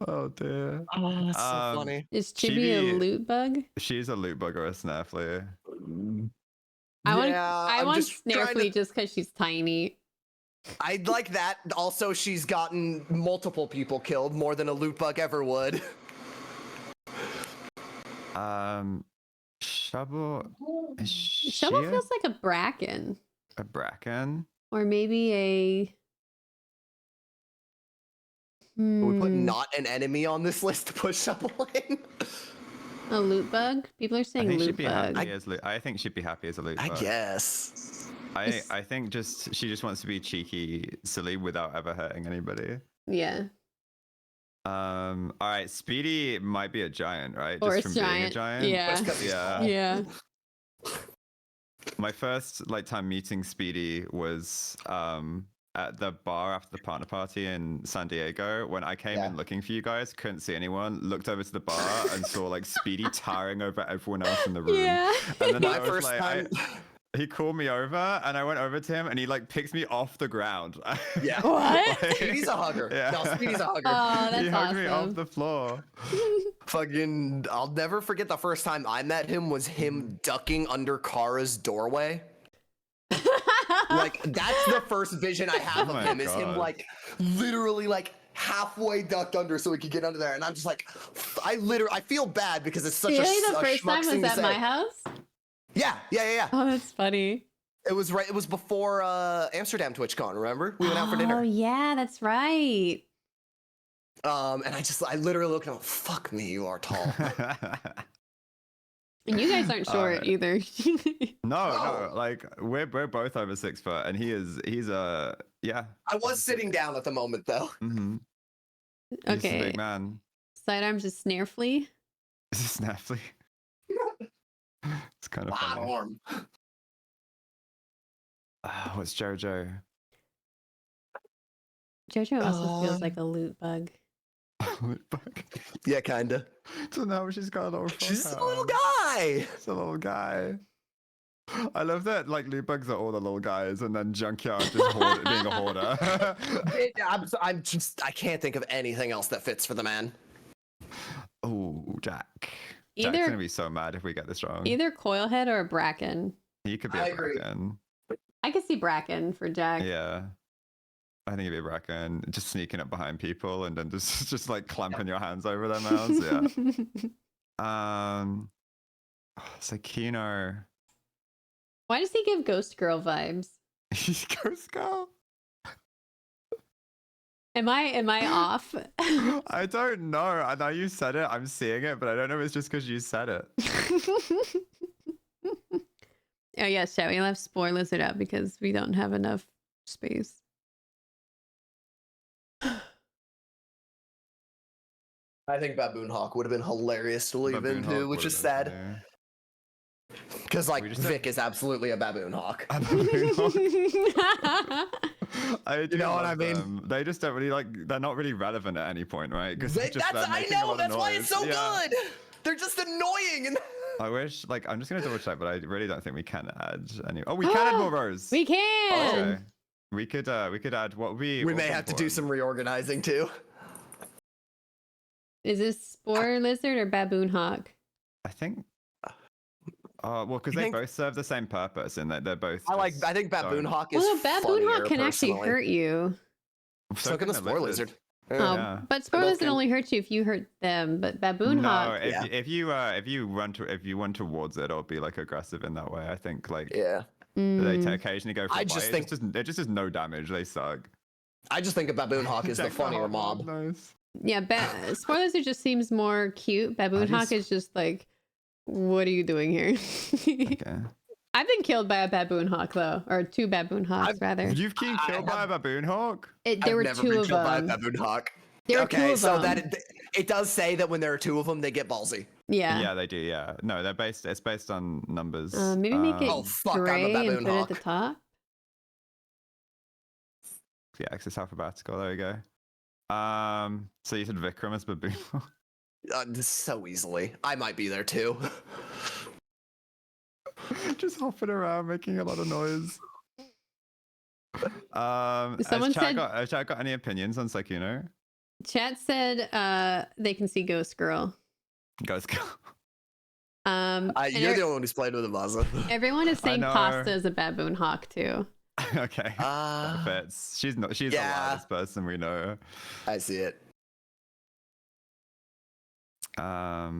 Oh dear. Oh, that's so Um, funny. Is Chibi a Chibi- loot bug? She's a loot bug or a snarfly. I want just trying Snarfly just because she's tiny. I'd like that. Also, she's gotten multiple people killed, more than a loot bug ever would. Shovel. Is Shovel she feels like a bracken. a bracken. Or maybe a. We put not an enemy on this list to put Shovel in. A loot bug? People are I saying think she'd loot be bug. happy as I think she'd be happy as a loot I bug. guess. I think she just wants to be cheeky, silly without ever hurting anybody. Yeah. All right, Speedy might be a giant, right? Or Just from being a giant. giant. Yeah. Just 'cause he's Yeah. tall. Yeah. My first time meeting Speedy was at the bar after the partner party in San Diego. When I came in looking for you guys, couldn't see anyone, looked over to the bar and saw like Speedy towering over everyone else in the room. Yeah. And then My I was first like, time. he called me over and I went over to him and he like picked me off the ground. Yeah. What? Like- Speedy's a hugger. Yeah. No, Speedy's a hugger. Oh, that's he hugged me off awesome. the floor. Fucking, I'll never forget the first time I met him was him ducking under Kara's doorway. Like, that's the first vision I have Oh of my him, is him God. like literally like halfway ducked under so he could get under there. And I'm just like, I feel bad because it's such Really? a The first schmuck time thing was to at my say. house? Yeah. Oh, that's funny. It was right. It was before Amsterdam TwitchCon. Remember? We went out for Oh, dinner. yeah, that's right. And I literally looked at him. Fuck me, you are tall. And you guys aren't short either. No, like we're both over 6 foot, and he's a yeah. I was sitting down at the moment though. Mm-hmm. He's a Okay. big man. Sidearms is Snare Flea. Is this Snaffly? It's kind of Wow, funny. arm. What's Jojo? Jojo also feels like a loot bug. Bug. Yeah, kinda. So now she's got a little. She's a frog little arm. guy. It's a little guy. I love that, like, loot bugs are all the little guys, and then Junkyard just being a hoarder. I can't think of anything else that fits for the man. Oh, Jack. Jack's Either gonna be so mad if we get this wrong. either Coilhead or a Bracken. He could be I a agree. Bracken. I could see Bracken for Jack. Yeah. I think it'd be a Bracken. Just sneaking up behind people and then just like clamping your hands over their mouths. Yeah. So Kino. Why does he give Ghost Girl vibes? He's Ghost Girl. Am I off? I don't know. I know you said it. I'm seeing it, but I don't know if it's just because you said it. Oh yes, chat. We left Spore Lizard up because we don't have enough space. I think Baboon Hawk would have been hilarious to leave Baboon into, Hawk which would've is been sad. funny. Because, like, We just Vic is absolutely a Baboon Hawk. A Baboon Hawk. I do You know what love I mean? them. They just don't really, like, they're not really relevant at any point, right? Because I know, that's why it's so good! They're just annoying! And I wish, like, I'm just gonna double check, but I really don't think we can add any. Oh, we can add more rows. We can. Okay. We could add what we may have to do some reorganizing, too. Is this Spore Lizard or Baboon Hawk? I think. Well, because You they think- both serve the same purpose, and they're both. I just think Baboon so- Hawk is Well, Baboon funnier, Hawk can actually personally. hurt you. So can the Spore Lizard. Oh, Yeah. but Spore both Lizard can. only hurts you if you hurt them. But Baboon No, Hawk, if you run towards it, it'll be like aggressive in that way. I think like Yeah. they occasionally go for I a just bite. think- It just does no damage. They suck. I just think a Baboon Hawk is the Jack funnier Hawk, mob. Nice. yeah, Spore Lizard just seems more cute. Baboon How do you Hawk is just like, what are you doing here? Okay. I've been killed by a Baboon Hawk though, or two Baboon Hawks rather. You've been killed by a baboon hawk? There were I've never two been of killed by a them. Baboon Hawk. There were two Okay, of so them. that it does say that when there are two of them, they get ballsy. Yeah. Yeah, they do. Yeah. No, it's based on numbers. Maybe make it Oh, fuck, I'm a gray and Baboon put it at Hawk. the top. Yeah, access alphabetical. There we go. So you said Vikram as baboon hawk? So easily. I might be there too. Just hopping around, making a lot of noise. Someone said- has chat got any opinions on Sakino? Chat said they can see Ghost Girl. Guys, go. And You're the only one who's played with a Vaza. everyone is saying know. Pasta is a Baboon Hawk too. Okay. That fits. She's not. She's yeah. the loudest person we know. I see it. All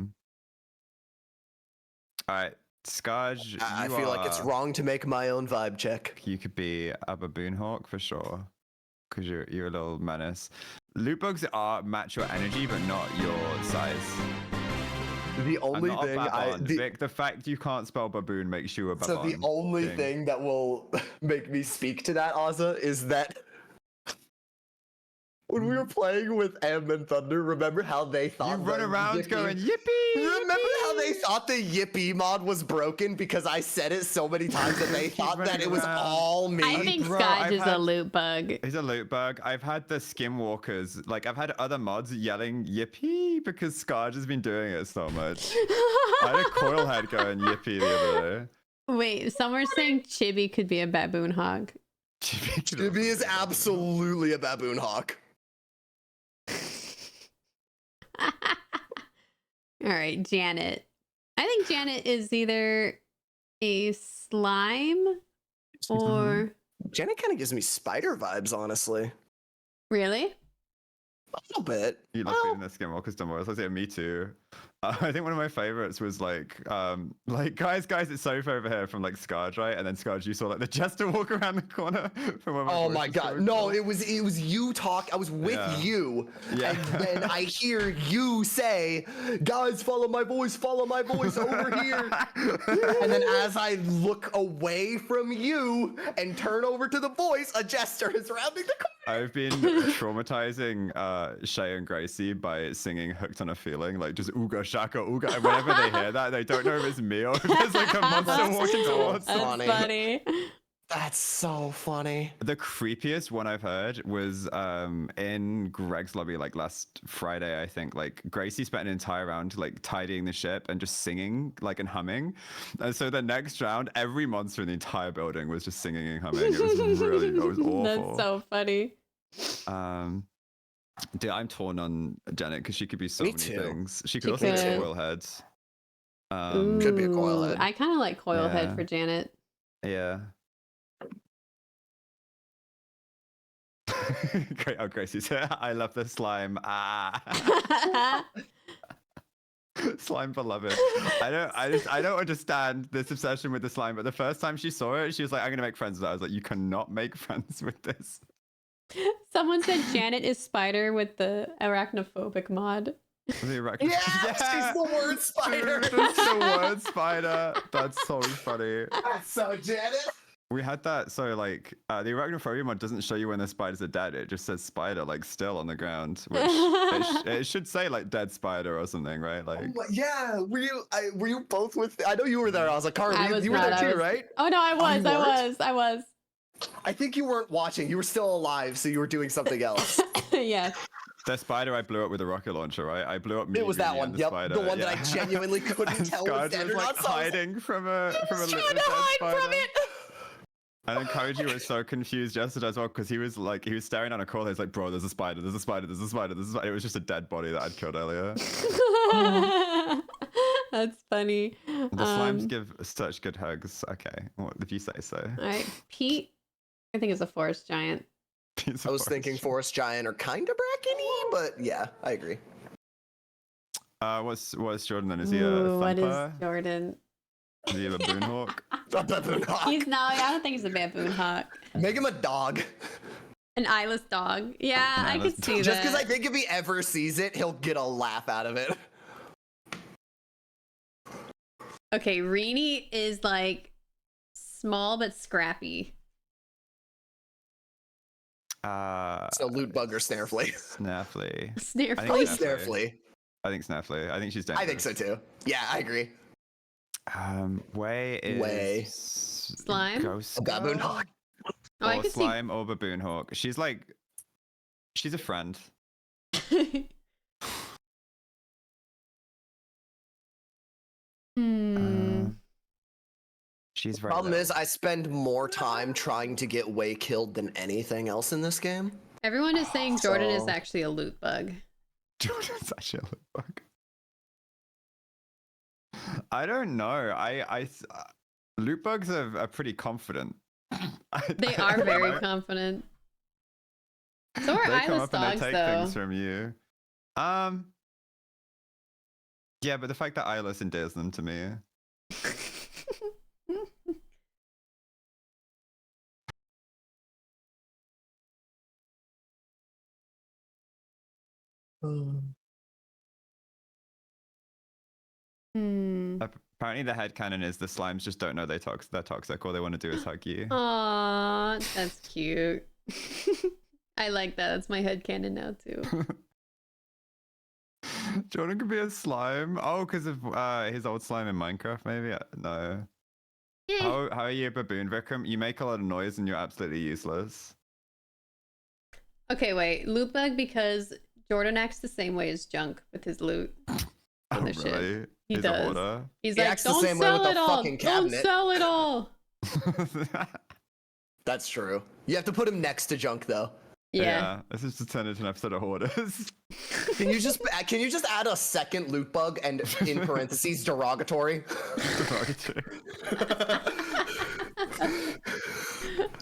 right, Skadj. I feel like it's wrong to make my own vibe check. You could be a baboon hawk for sure, because you're a little menace. Loot bugs match your energy, but not your size. The I'm only not a thing babon. Vic, the fact you can't spell baboon makes you a babon. So the only thing that will make me speak to that, Ozza, is that when we were playing with Am and Thunder, remember how they thought You run the around Yippee- going yippee. Remember how they thought the Yippee mod was broken because I said it so many times that they thought that running it was around. all me? I think Bro, Skadj I've is a had- loot bug. He's a loot bug. I've had the skinwalkers, like I've had other mods yelling yippee because Skadj has been doing it so much. I had a coil head going yippee the other day. Wait, some are saying Chibi could be a Baboon Hawk. Chibi is absolutely a Baboon Hawk. All right, Janet. I think Janet is either a slime or Janet kind of gives me spider vibes, honestly. really? A little bit. You love Well, being the skinwalkers, don't worry. I was like, me too. I think one of my favorites was like guys, it's Sofa over here from like Skadj, right? And then Skadj, you saw like the Jester walk around the corner from where Oh my god, no, it was you talk. I was with you, Yeah. and then I hear you say, "Guys, follow my voice over here." And then as I look away from you and turn over to the voice, a Jester is rounding the corner. I've been traumatizing Shay and Gracie by singing "Hooked on a Feeling," like just "Ooga Shaka Ooga," and whenever they hear that, they don't know if it's me or if there's like a monster walking towards them. That's funny. That's so funny. The creepiest one I've heard was in Greg's lobby like last Friday, I think. Like Gracie spent an entire round like tidying the ship and just singing like and humming. And so the next round, every monster in the entire building was just singing and humming. It was awful. That's so funny. Dude, I'm torn on Janet because she could be so Me many too. things. She She could also be could. a coil head. Could be a coil Ooh, head. I kind of like coil head Yeah. for Janet. Yeah. Great. Oh, Gracie's here. I love the slime. Ah. Slime beloved. I don't understand this obsession with the slime, but the first time she saw it, she was like, I'm gonna make friends with it. I was like, you cannot make friends with this. Someone said Janet is Spider with the arachnophobic mod. Yeah, she's the word spider. That's the word spider. That's so funny. That's so Janet. We had that, so like the arachnophobia mod doesn't show you when the spiders are dead. It just says spider like still on the ground, which it should say like dead spider or something, right? Like Yeah, were you both with? I know you were there. I was like, Cara, I was you were not, there I too, was- right? Oh no, I was, you I weren't? was. I think you weren't watching. You were still alive, so you were doing something else. Yeah. the spider I blew up with a rocket launcher, right? I blew up. It was that Meanie one. and the Yep, spider. the one that I yeah. genuinely couldn't And tell was Skadj dead was or like not. So I was like, hiding from a Trying dead to hide spider. from it. And then Koji was so confused yesterday as well because he was staring down a corner. He's like, bro, there's a spider, there's a spider, there's a spider, there's a spider. It was just a dead body that I'd killed earlier. That's funny. The slimes give such good hugs. Okay, what if you say so? All right, Pete, I think is a forest giant. I was thinking Forest Giant or kind of Brackeny, but yeah, I agree. What's Jordan then? Is he a Ooh, what thumper? is Jordan? Is he a baboon hawk? A baboon hawk. He's no, I don't think he's a baboon hawk. Make him a dog. An eyeless dog. Yeah, An I eyeless could see dog. that. Just because I think if he ever sees it, he'll get a laugh out of it. Okay, Rini is like small but scrappy. So loot bug or Snarefly. Snaffly. Snare I think Probably Snarefly. Snarefly. I think Snaffly. I think she's dangerous. I think so too. Yeah, I agree. Way is Way. Slime? Ghost A baboon girl? hawk. Oh, I Or could see. slime or baboon hawk. She's a friend. She's very Problem little. is, I spend more time trying to get Way killed than anything else in this game. Everyone is saying Jordan is So- actually a loot bug. Jordan's actually a loot bug. I don't know. Loot bugs are pretty confident. They are very confident. So are They come eyeless up and they dogs, take though. things from you. Yeah, but the fact that eyeless endears them to me. Hmm. Apparently, the headcanon is the slimes just don't know they're toxic. All they want to do is hug you. Aw, that's cute. I like that. That's my headcanon now, too. Jordan could be a slime. Oh, because of his old slime in Minecraft, maybe? No. Eh. How are you a baboon, Vikram? You make a lot of noise and you're absolutely useless. Okay, wait. Loot bug because Jordan acts the same way as Junk with his loot. Oh, the ship. really? He He's does. a hoarder. He's He like, acts the don't same way sell with it the all. fucking Don't cabinet." sell it all. That's true. You have to put him next to Junk though. Yeah. This is just turned into an episode of Hoarders. Can you just add a second loot bug and in parentheses derogatory?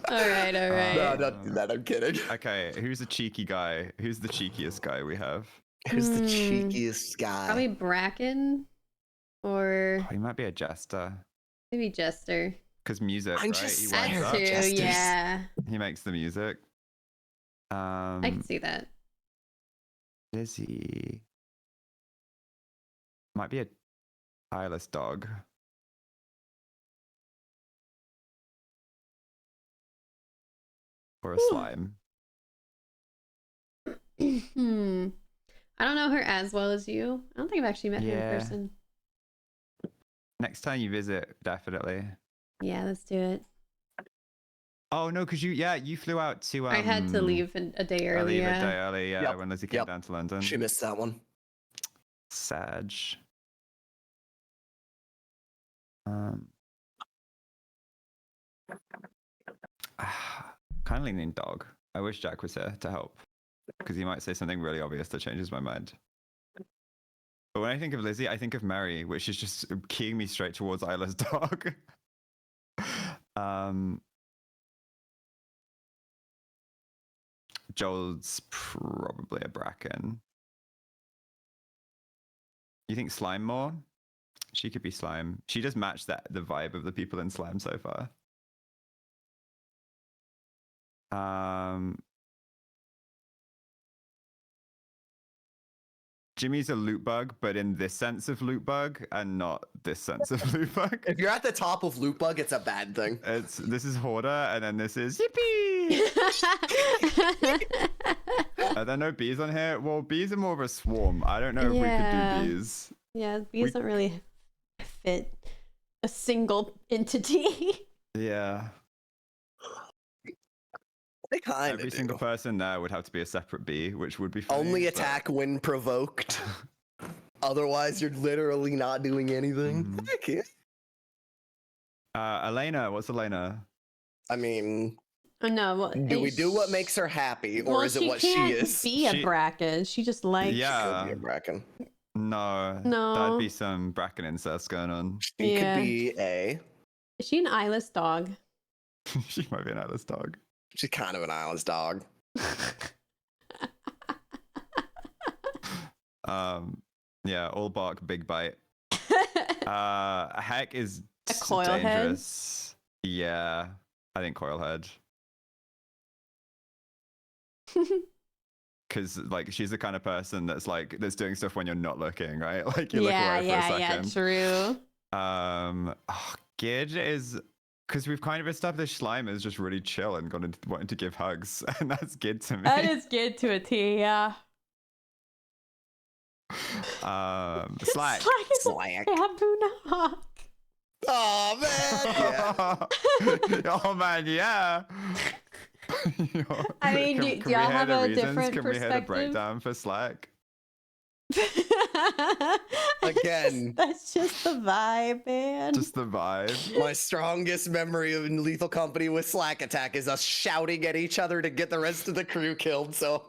All right. No, don't do that. I'm kidding. Okay, who's the cheeky guy? Who's the cheekiest guy we have? Who's the cheekiest guy? Probably Bracken, or he might be a jester. maybe Jester. Because music, I'm right? just He scared winds of up. That too, Jesters. yeah. He makes the music. I can see that. Lizzie might be a eyeless dog. Or a slime. I don't know her as well as you. I don't think I've actually met her in Yeah. person. Next time you visit, definitely. Yeah, let's do it. Oh no, because you flew out to I had to leave a day early. leave a Yeah. day early, yeah, Yep. when Lizzie came down to London. She missed that one. Skadj. Kind of leaning dog. I wish Jack was here to help, because he might say something really obvious that changes my mind. But when I think of Lizzie, I think of Mary, which is just keying me straight towards eyeless dog. Joel's probably a Bracken. You think Slime more? She could be Slime. She does match the vibe of the people in Slime so far. Jimmy's a loot bug, but in this sense of loot bug and not this sense of loot bug. If you're at the top of loot bug, it's a bad thing. This is Hoarder, and then this is Yippee! Are there no bees on here? Well, bees are more of a swarm. I don't know if we could do bees. Yeah, bees don't really fit a single entity. Yeah. They kind of Every single person there would have to be a separate bee, which would be funny, only attack when provoked. Otherwise, you're literally not doing anything. Heck yeah. Elena, what's Elena? I mean, Oh, no, well, do we do what makes her happy, or is it what she is? Be a Bracken. She just likes. Yeah. Could be a Bracken. No. No. That'd be some Bracken incest going on. She could be a. Is she an eyeless dog? She might be an eyeless dog. She's kind of an eyeless dog. Yeah, all bark, big bite. Heck is A coil dangerous. Head? Yeah, I think coil head. Because like she's the kind of person that's doing stuff when you're not looking, right? Like you look away for a second. True. Skadj is, because we've kind of established Slime is just really chill and wanting to give hugs, and that's good to me. That is good to a T, yeah. Slack. Slack. Baboon hawk. Oh man. Yeah. Oh man, yeah. I mean, do y'all have a different Can perspective? we hear the breakdown for Slack? Again. That's just the vibe, man. Just the vibe. My strongest memory of Lethal Company with Slack Attack is us shouting at each other to get the rest of the crew killed. So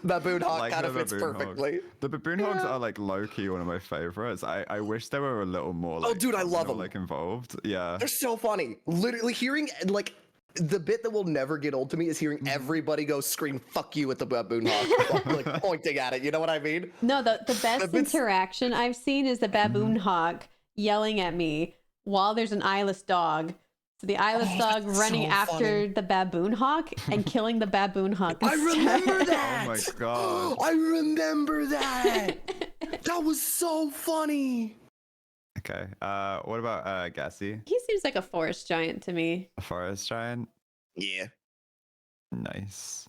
Baboon Hawk kind of fits perfectly. The Baboon Hogs are like low key one of my favorites. I wish they were a little more. Like, dude, I love them. Like involved. Yeah. They're so funny. Literally hearing like. The bit that will never get old to me is hearing everybody go scream "fuck you" at the Baboon Hawk, like pointing at it. You know what I mean? No, the best interaction I've seen is the Baboon Hawk yelling at me while there's an eyeless dog. So the eyeless dog running after the Baboon Hawk and killing the Baboon Hawk. I remember that. Oh my god. I remember that. That was so funny. Okay. What about Gassy? He seems like a forest giant to me. A forest giant? Yeah. Nice.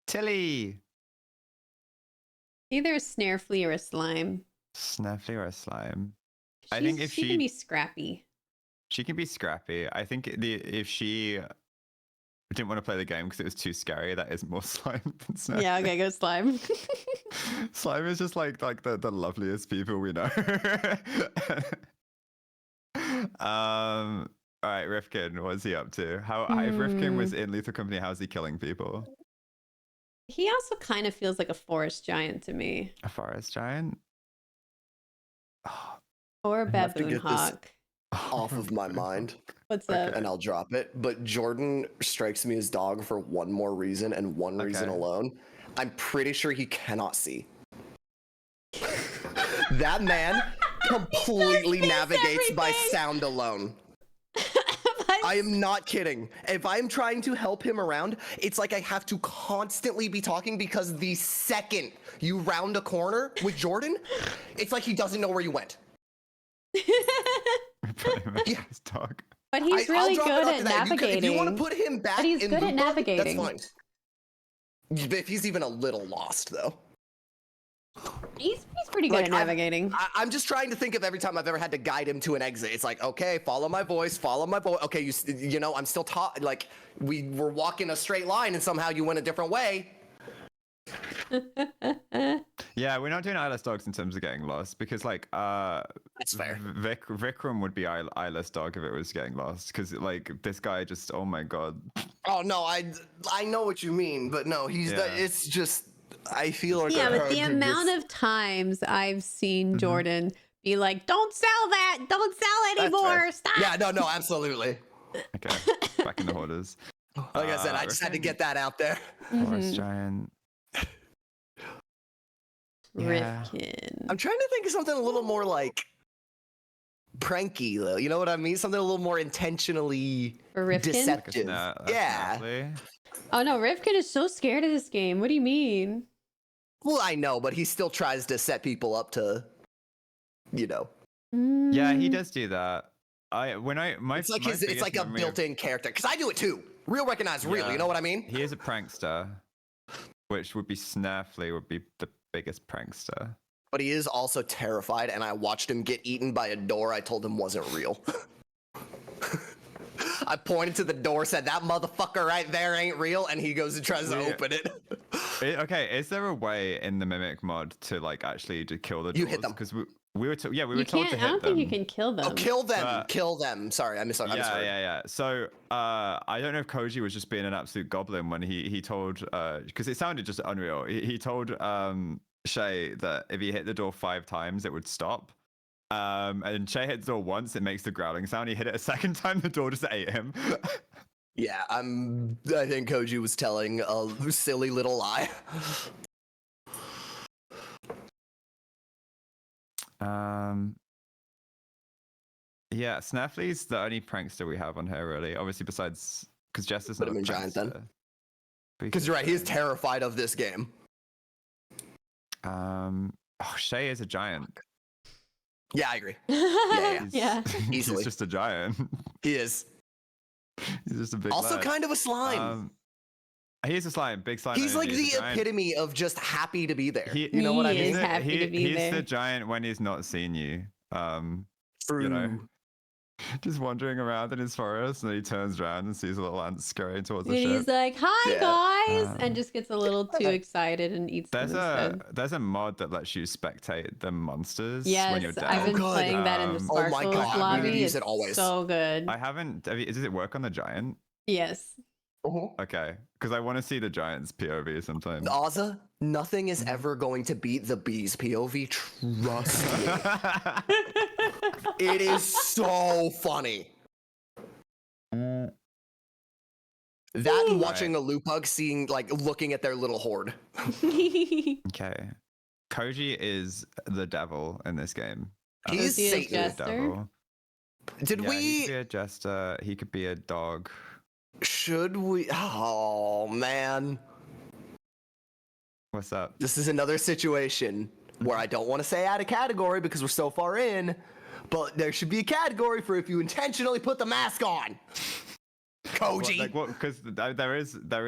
Tilly. Either a snare flea or a slime. Sneffly or a slime? I She's- think if she can be scrappy. she can be scrappy. I think if she didn't want to play the game because it was too scary, that is more slime than Sniff. Yeah, okay, go slime. Slime is just like the loveliest people we know. All right, Rifkin, what's he up to? If Rifkin was in Lethal Company, how's he killing people? He also kind of feels like a forest giant to me. A forest giant? Or a I have to baboon get this hawk. off of my mind, What's up? and I'll drop it. But Jordan strikes me as dog for one more reason and one reason Okay. alone. I'm pretty sure he cannot see. That man completely navigates by sound alone. I am not kidding. If I'm trying to help him around, it's like I have to constantly be talking because the second you round a corner with Jordan, it's like he doesn't know where you went. Yeah. Dog. But he's really good at navigating. If you want to put him back But he's in good at Loop Bug, navigating. that's fine. If he's even a little lost, though. He's pretty good at navigating. I'm just trying to think of every time I've ever had to guide him to an exit. It's like, okay, follow my voice, follow my voice. Okay, you know, I'm still taught. Like, we were walking a straight line and somehow you went a different way. Yeah, we're not doing eyeless dogs in terms of getting lost because, like, that's fair. Vikram would be eyeless dog if it was getting lost because, like, this guy just, oh my god. Oh no, I know what you mean, but no, it's just. I feel like but the amount of times I've seen Jordan be like, "Don't sell that! Don't sell anymore! Stop!" Yeah, no, absolutely. Okay, back in the hoarders. Like I said, I just had to get that out there. Forest giant. Rifkin. I'm trying to think of something a little more like pranky, though. You know what I mean? Something a little more intentionally deceptive. Yeah. Oh no, Rifkin is so scared of this game. What do you mean? Well, I know, but he still tries to set people up to, you know. Yeah, he does do that. It's like a built-in character. Because I do it too. Real recognize real. You know what I mean? He is a prankster, which would be Snaffly would be the biggest prankster. But he is also terrified, and I watched him get eaten by a door I told him wasn't real. I pointed to the door, said, that motherfucker right there ain't real, and he goes and tries to open it. Okay, is there a way in the Mimic mod to, like, actually to kill the doors? You hit them. Because we were told to hit them. I don't think you can kill them. Oh, kill them. Kill them. Sorry, I missed. Yeah. So, I don't know if Koji was just being an absolute goblin when he told, because it sounded just unreal. He told Shay that if he hit the door 5 times, it would stop. And Shay hit the door once, it makes the growling sound. He hit it a second time, the door just ate him. Yeah, I think Koji was telling a silly little lie. Yeah, Snaffly's the only prankster we have on here, really. Obviously, besides because Jester's not a giant then. Because you're right, he's terrified of this game. Shay is a giant. Yeah, I agree. Yeah. Easily. He's just a giant. He is. He's just a big Also lad. kind of a slime. He is a slime, big slime. He's like the epitome of just happy to be there. You know what I mean? He is happy to be there. He's the giant when he's not seen you. True. You know, just wandering around in his forest, and then he turns around and sees a little ant scurrying towards the ship. He's like, "Hi guys," and just gets a little too excited and eats them instead. There's a mod that lets you spectate the monsters when you're Yes, dead. I've been playing that in the Sparkles my God, lobby. we need to use It's it always. so good. I haven't. Does it work on the giant? Yes. Okay, because I want to see the giant's POV sometime. Ozza, nothing is ever going to beat the bee's POV. Trust me. It is so funny. That and watching a loop bug, looking at their little horde. Okay. Koji is the devil in this game. He's Satan. The devil. Did we? He could be a jester. He could be a dog. Should we? Oh man. What's up? This is another situation where I don't want to say out of category because we're so far in, but there should be a category for if you intentionally put the mask on. Koji. Because there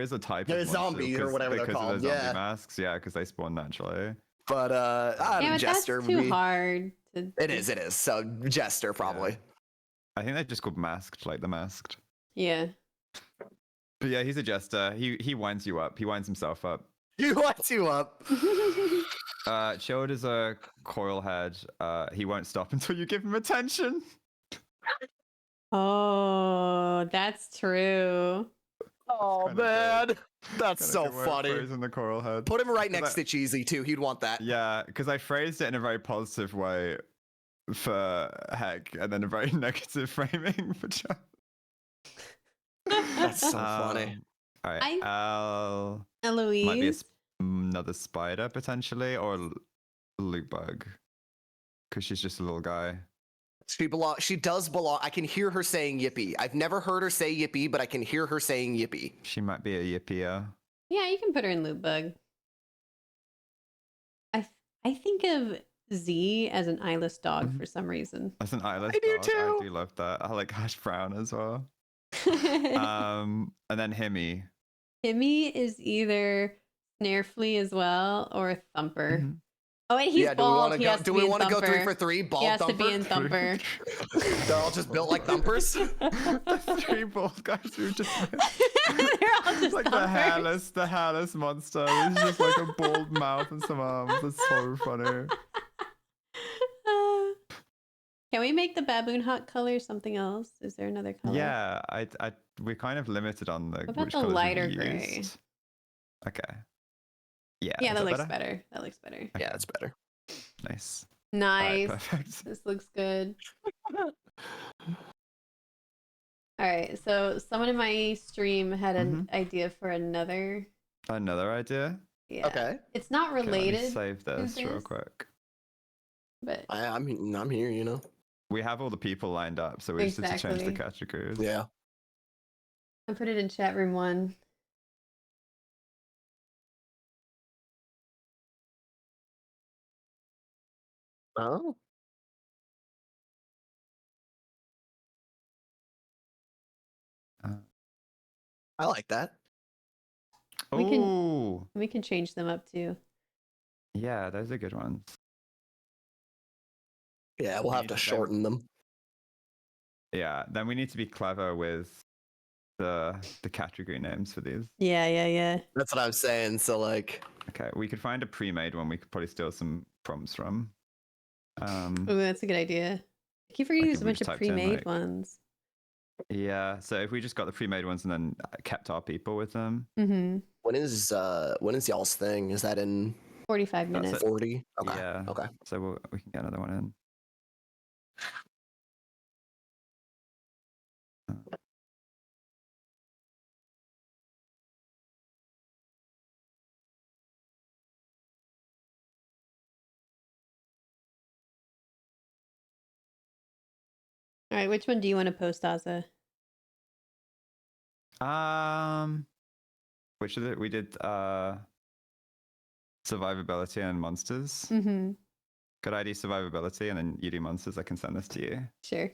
is a type. There's of monster zombies or whatever they're called. Of the zombie masks. Yeah, because they spawn naturally. But I don't know, Jester. That's too hard. It is. So Jester probably. Yeah. I think they're just called masked, like the masked. Yeah. But yeah, he's a jester. He winds you up. He winds himself up. He winds you up. Chilled is a coil head. He won't stop until you give him attention. Oh, that's true. Oh man, that's so funny. In the coral head. Put him right next to Cheesy too. He'd want that. Yeah, because I phrased it in a very positive way for Heck, and then a very negative framing for Chuck. That's so funny. All right, Eloise. might be a another spider potentially, or loot bug, because she's just a little guy. She does belong. I can hear her saying yippee. I've never heard her say yippee, but I can hear her saying yippee. She might be a yippier. Yeah, you can put her in loot bug. I think of Z as an eyeless dog for some reason. That's an eyeless I do dog. too. I do love that. I like hash brown as well. And then Himmy. Himmy is either Snare Flea as well or Thumper. Mm-hmm. Oh wait, he's bald. Do we want to go 3 for 3? Bald he has Thumper? to be in Thumper. They're all just built like Thumpers. The 3 bald guys who just They're all just like Thumpers. the hairless monster. It's just like a bald mouth and some arms. That's so funny. Can we make the baboon hut color something else? Is there another color? Yeah, we're kind of limited on the. What about which the colours we've lighter gray? used. Okay. Yeah. Yeah, is that looks better. That looks better. Yeah, that's better. Nice. Nice. All right, perfect. This looks good. All right, so someone in my stream had an idea for another. Another idea. Yeah. Okay. It's not Okay, let me related. save this real this. quick. But I'm here, you know. We have all the people lined up, so we just have to change the Exactly. categories. Yeah. I put it in chat room 1. Oh. I like that. We can- Oh, We can change them up too. yeah, those are good ones. Yeah, we'll have to shorten them. Yeah, then we need to be clever with the category names for these. Yeah. That's what I was saying. So like, Okay, we could find a pre-made one. We could probably steal some prompts from. Oh, that's a good idea. I keep forgetting Like there's if a we bunch just of typed in, pre-made like- ones. Yeah, so if we just got the pre-made ones and then kept our people with them. Mm-hmm. when is y'all's thing? Is that in 45 That's minutes. it. 40? Okay. Yeah. Okay. So we can get another one in. All right, which one do you want to post, Ozza? Which of it we did? Survivability and monsters. Mm-hmm. Could I do survivability and then you do monsters? I can send this to you. Sure.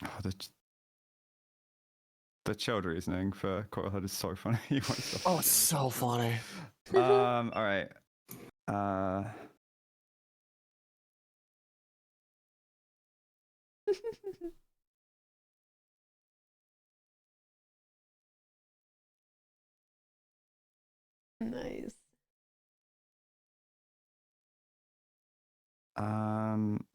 Oh, the child reasoning for Coilhead is so funny. Oh, it's so funny. All right. Nice. I'm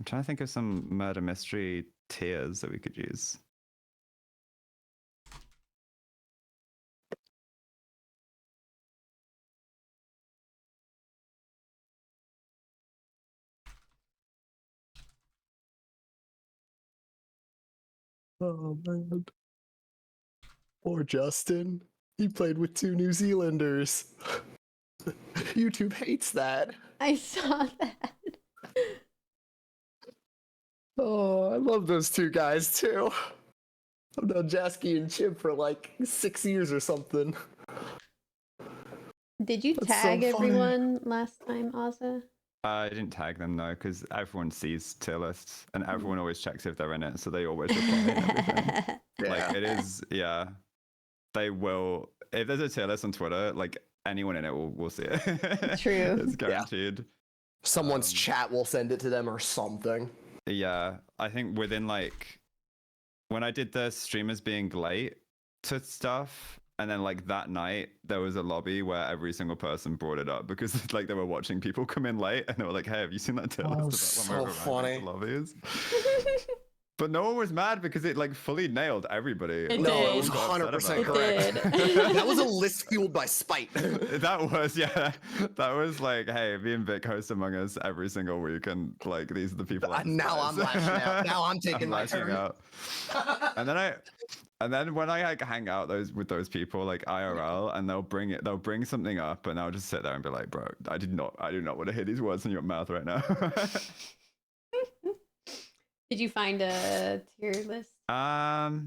trying to think of some murder mystery tiers that we could use. Oh man. Poor Justin. He played with 2 New Zealanders. YouTube hates that. I saw that. Oh, I love those 2 guys too. I've known Jasky and Chip for like 6 years or something. Did you That's so tag funny. everyone last time, Ozza? I didn't tag them though, because everyone sees tier lists and everyone always checks if they're in it, so they always reply and everything. Like it is, yeah. They will. If there's a tier list on Twitter, like anyone in it will see it. True. It's guaranteed. Someone's chat will send it to them or something. Yeah, I think within like when I did the streamers being late to stuff, and then like that night there was a lobby where every single person brought it up because like they were watching people come in late, and they were like, "Hey, have you seen that tier list about when we're arriving to lobbies?" But no one was mad because it like fully nailed everybody. It No, did. it was 100% It correct. did. That was a list fueled by spite. That was, yeah. That was like, hey, me and Vic host Among Us every single week, and like these are the people. Now I'm lashing out. Now I'm taking my turn. Out. And then when I like hang out with those people like IRL, and they'll bring something up, and I'll just sit there and be like, bro, I do not want to hear these words in your mouth right now. Did you find a tier list? I've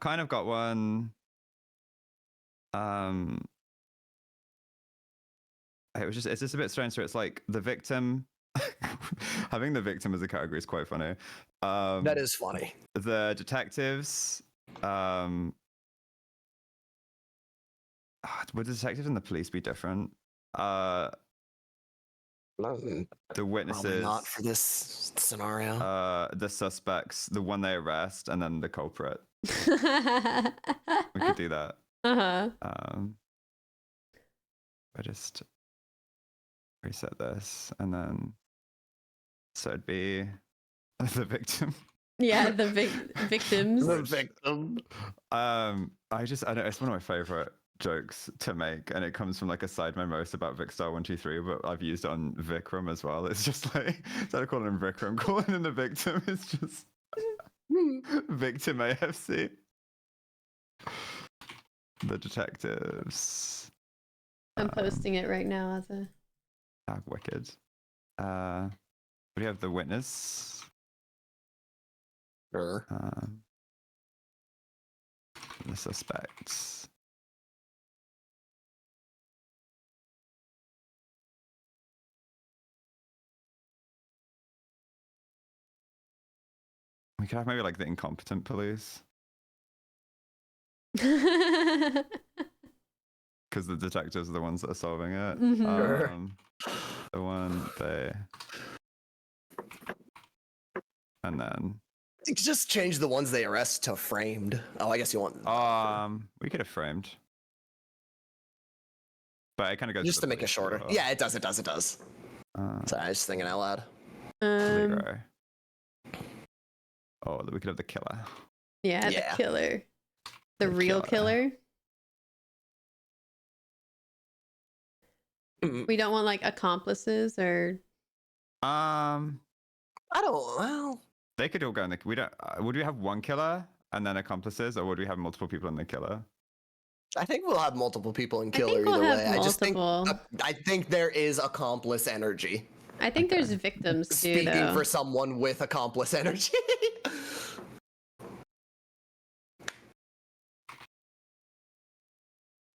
kind of got one. It's just a bit strange. So it's like the victim. Having the victim as a category is quite funny. That is funny. The detectives. Would the detectives and the police be different? The witnesses. Probably not for this scenario. The suspects, the one they arrest, and then the culprit. We could do that. Uh-huh. I just reset this, and then so it'd be the victim. Yeah, the victims. The victim. I don't. It's one of my favorite jokes to make, and it comes from like a side most about Vicstar123, but I've used it on Vikram as well. It's just like instead of calling him Vikram, calling him the victim is just victim AFC. The detectives. I'm posting it right now, Ozza. Wicked. We have the witness. Sure. The suspects. We could have maybe like the incompetent police. Because the detectives are the ones that are solving it. Mm-hmm. The one they. And then. You could just change the ones they arrest to framed. Oh, I guess you want. We could have framed. But it kind of goes Just to make it shorter. well. Yeah, it does. Sorry, I was just thinking out loud. We could have the killer. Yeah, the killer. The real killer. We don't want like accomplices or. I don't. Well, they could all go in the. We don't. Would we have one killer and then accomplices, or would we have multiple people in the killer? I think we'll have multiple people in killer either way. I just think. I think there is accomplice energy. I think there's victims too. Speaking for someone with accomplice energy.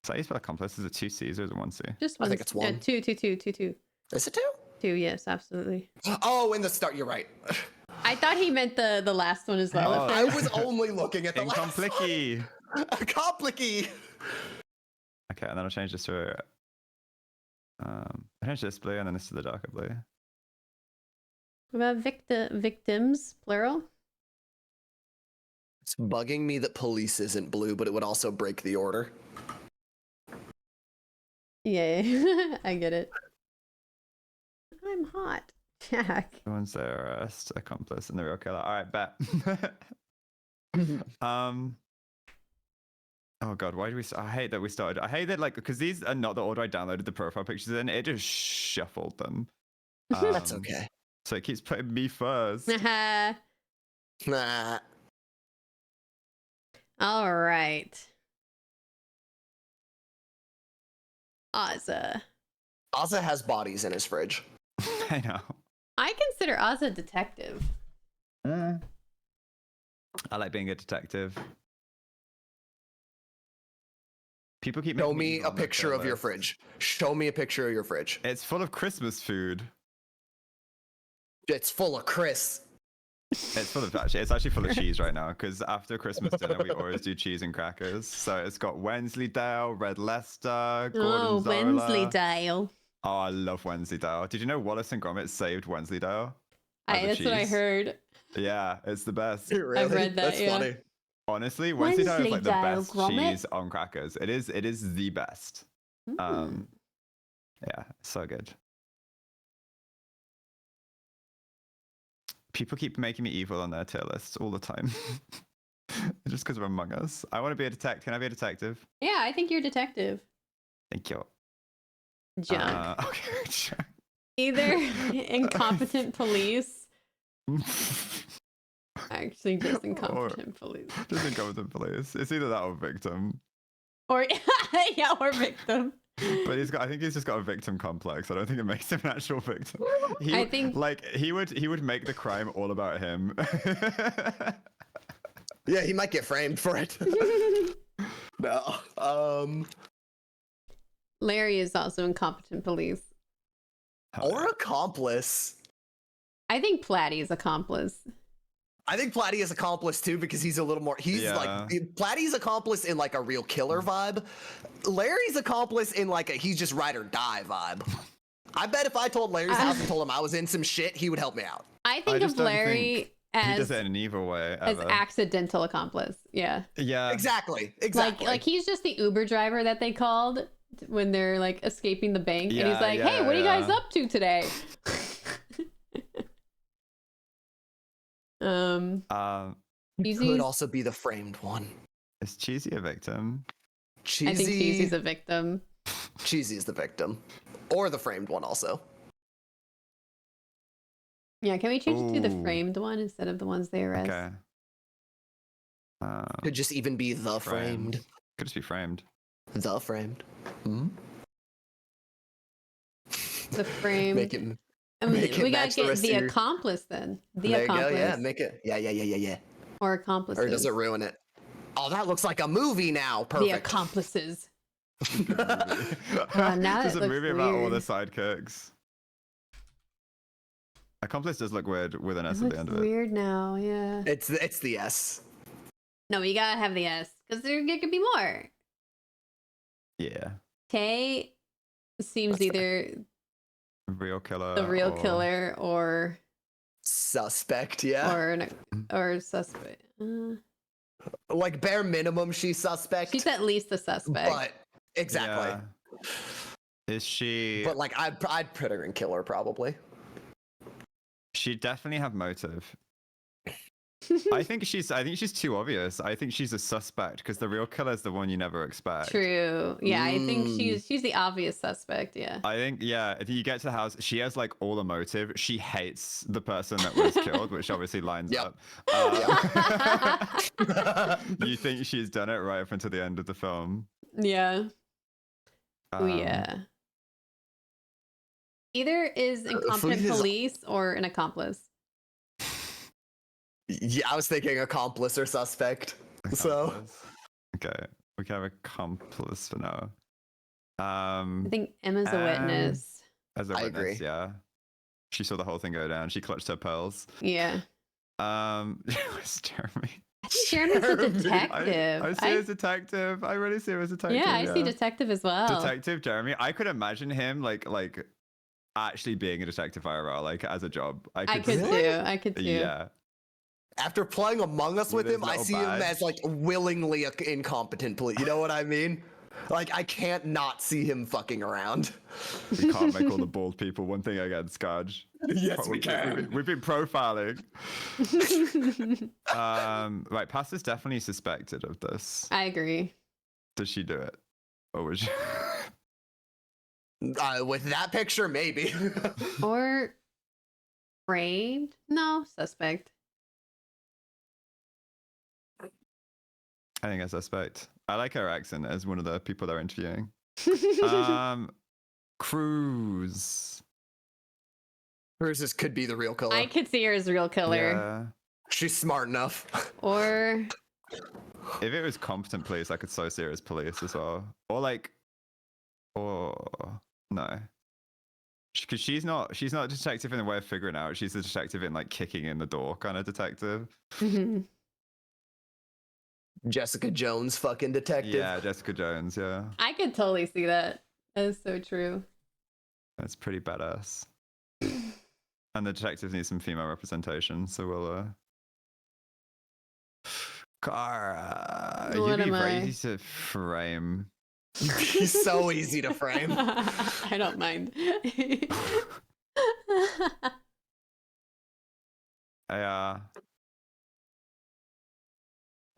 So how you spell accomplice? Is it 2 C's or is it 1 C? Just one. I think it's one. Two. Is it 2? 2, yes, absolutely. Oh, in the start, you're right. I thought he meant the last one as well. Oh. I was only looking at the last one. Complicky. Okay, and then I'll change this to I change this blue and then this to the darker blue. What about victims, plural? It's bugging me that police isn't blue, but it would also break the order. Yeah, I get it. I'm hot, Jack. The ones that arrest, accomplice, and the real killer. All right, bet. Oh god, why do we? I hate that we started. I hate that because these are not the order I downloaded the profile pictures in. It just shuffled them. That's okay. So it keeps putting me first. Nah. All right. Ozza. Ozza has bodies in his fridge. I know. I consider Ozza detective. I like being a detective. People keep Show me a picture of your fridge. Show me a picture of your fridge. It's full of Christmas food. It's full of Chris. It's full of it's actually full of cheese right now because after Christmas dinner we always do cheese and crackers. So it's got Wensleydale, Red Leicester, Gordon Zola. Wensleydale. Oh, I love Wensleydale. Did you know Wallace and Gromit saved Wensleydale? That's what I heard. Yeah, it's the best. Really? I've read that, That's yeah. funny. Honestly, Wednesday Diet is like the Wednesday best Dial Grommet? cheese on crackers. It is the best. Yeah, so good. People keep making me evil on their tier lists all the time. Just because we're Among Us. I want to be a detective. Can I be a detective? Yeah, I think you're a detective. Thank you. Junk. Okay. Either incompetent police. Actually, just incompetent police. Just incompetent police. It's either that or victim. Or yeah, or victim. But I think he's just got a victim complex. I don't think it makes him an actual victim. I think he would make the crime all about him. Yeah, he might get framed for it. No. Larry is also incompetent police. Or accomplice. I think Platty is accomplice. I think Platty is accomplice too because he's a little more. He's like Platty's accomplice in like a real killer vibe. Larry's accomplice in like a he's just ride or die vibe. I bet if I told Larry's house and told him I was in some shit, he would help me out. I think of Larry as he does it in an evil way. As accidental accomplice. Yeah. Yeah. Exactly. Like he's just the Uber driver that they called when they're like escaping the bank, and he's like, "Hey, what are you guys up to today?" He could also be the framed one. Is Cheesy a victim? Cheesy. I think Cheesy's a victim. Cheesy's the victim, or the framed one also. Yeah, can we change it to the framed one instead of the ones they arrest? Okay. Could just even be the framed. Could just be framed. The framed. Hmm? The framed. Make it we gotta match the get rest the of your- accomplice then. The There accomplice. you go. Yeah, make it. Yeah. Or accomplices. Or does it ruin it? Oh, that looks like a movie now. Perfect. The accomplices. Now it's a movie about all the sidekicks. Accomplice does look weird with an S at the end of it. Weird now, yeah. It's the S. No, you gotta have the S because there could be more. Yeah. Tay seems either real killer. The real killer or suspect, yeah. Or suspect. Like bare minimum, she's suspect. She's at least a suspect. But exactly. Yeah. Is she? But like, I'd put her in killer probably. She'd definitely have motive. I think she's too obvious. I think she's a suspect because the real killer is the one you never expect. True. Yeah, I think she's the obvious suspect. Yeah. I think if you get to the house, she has like all the motive. She hates the person that was killed, which obviously lines up. You think she's done it right up until the end of the film? Yeah. Yeah. Either is incompetent police or an accomplice. Yeah, I was thinking accomplice or suspect. So okay, we can have accomplice for now. I think Emma's a witness. As a witness, yeah. She saw the whole thing go down. She clutched her pearls. Yeah. Where's Jeremy? Jeremy's a detective. I see him as detective. I really see him as a detective. Yeah, I see detective as well. Detective Jeremy. I could imagine him like actually being a detective IRL, like as a job. I could too. Yeah. After playing Among Us with him, I see him as like willingly incompetent police. You know what I mean? Like I can't not see him fucking around. We can't make all the bald people one thing against Skadj. Yes, we can. We've been profiling. Right, Pasta's definitely suspected of this. I agree. Does she do it? Or would she? With that picture, maybe. Or framed? No, suspect. I think I suspect. I like her accent as one of the people they're interviewing. Cruz. Cruz could be the real killer. I could see her as a real killer. Yeah. She's smart enough. Or if it was competent police, I could so see her as police as well. Or no. Because she's not a detective in the way of figuring out. She's a detective in like kicking in the door kind of detective. Jessica Jones fucking detective. Yeah, Jessica Jones, yeah. I could totally see that. That is so true. That's pretty badass. And the detectives need some female representation, so Cara, What you'd be am very I? easy to frame. He's so easy to frame. I don't mind.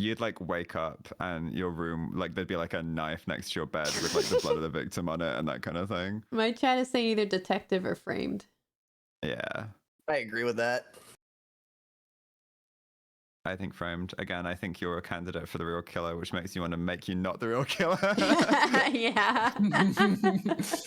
You'd like wake up and your room, like there'd be like a knife next to your bed with like the blood of the victim on it and that kind of thing. My chat is saying either detective or framed. Yeah. I agree with that. I think framed. Again, I think you're a candidate for the real killer, which makes you want to make you not the real killer. Yeah. Is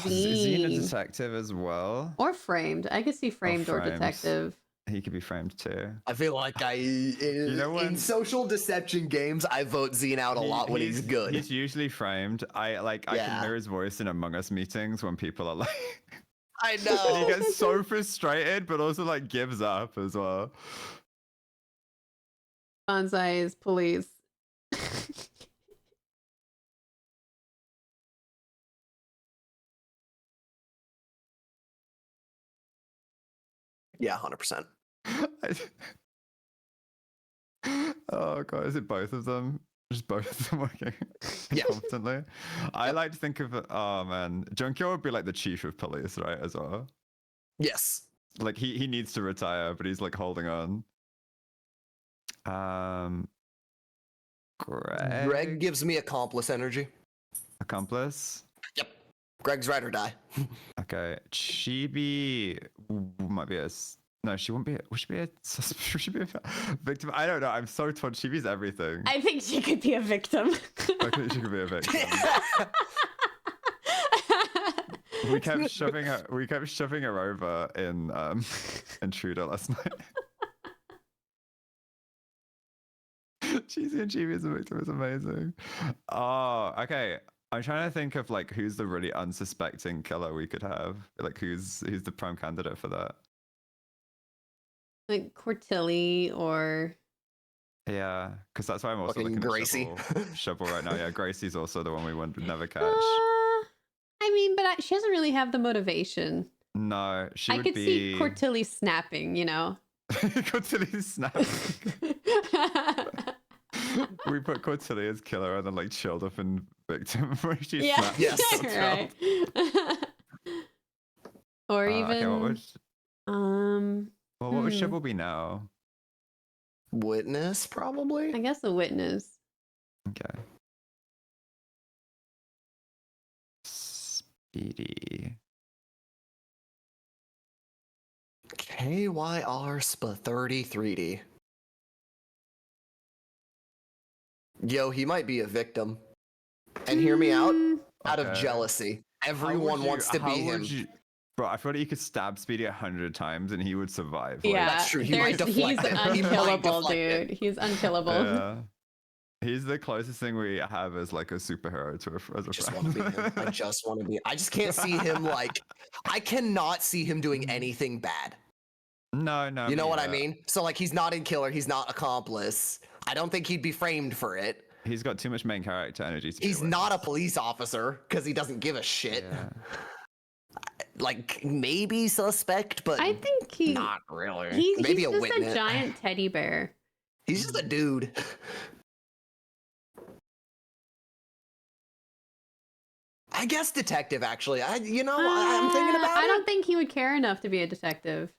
he a Zine. detective as well? Or framed. I could see framed or framed. detective. He could be framed too. I feel like in social deception games, I vote Zine out a lot when he's good. He's usually framed. I can hear his voice in Among Us meetings when people are like I and know. he gets so frustrated, but also like gives up as well. Bonsai is police. Yeah, 100%. Oh god, is it both of them? Just both of them working competently? I like to think of it. Oh man, Junkyard would be like the chief of police, right? As well. Yes. Like he needs to retire, but he's like holding on. Greg gives me accomplice energy. Accomplice. Yep. Greg's ride or die. Okay, Chibi might be a. No, she won't be. Would she be a? Should she be a victim? I don't know. I'm so torn. Chibi's everything. I think she could be a victim. I think she could be a victim. We kept shoving her over in Intruder last night. Cheesy and Chibi as a victim is amazing. Oh, okay. I'm trying to think of like who's the really unsuspecting killer we could have. Like who's the prime candidate for that? Like Cortilli or Yeah, because that's why I'm also Fucking looking Gracie. at Shovel right now. Yeah, Gracie's also the one we would never catch. I mean, but she doesn't really have the motivation. No, I could see Cortilli snapping, you know. Cortilli snapping. We put Cortilli as killer and then like chilled up in victim where she snaps. Yes. Right. Or even okay, what would Shovel be now? Witness, probably. I guess a witness. Okay. Speedy. KYR SPA 33D. Yo, he might be a victim. And hear me out of Okay. jealousy. Everyone wants to be him. Bro, I feel like you could stab Speedy 100 times and he would survive. Yeah, That's true. He might he's deflect it. He might unkillable, deflect it. dude. He's unkillable. Yeah. He's the closest thing we have as like a superhero to as a Just friend. want to be him. I just want to be. I just can't see him like. I cannot see him doing anything bad. No. You know what I mean? So like, he's not in killer. He's not accomplice. I don't think he'd be framed for it. He's got too much main character energy. He's not a police officer because he doesn't give a shit. Yeah. Like maybe suspect, but I think he not really. he's Maybe a just witness. a giant teddy bear. He's just a dude. I guess detective. Actually, I'm thinking about I it. don't think he would care enough to be a detective.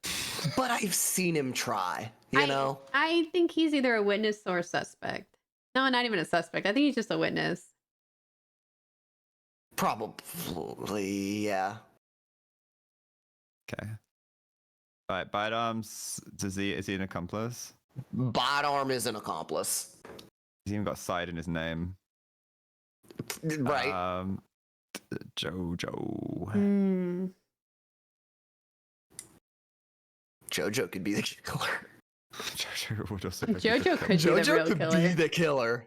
But I've seen him try. You know. I think he's either a witness or a suspect. No, not even a suspect. I think he's just a witness. Probably, yeah. Okay. All right, Bite Arms. Is he an accomplice? Bot arm is an accomplice. He's even got side in his name. Right. Jojo. Jojo could be the killer. Jojo would also Jojo could be the Jojo real could killer. be the killer.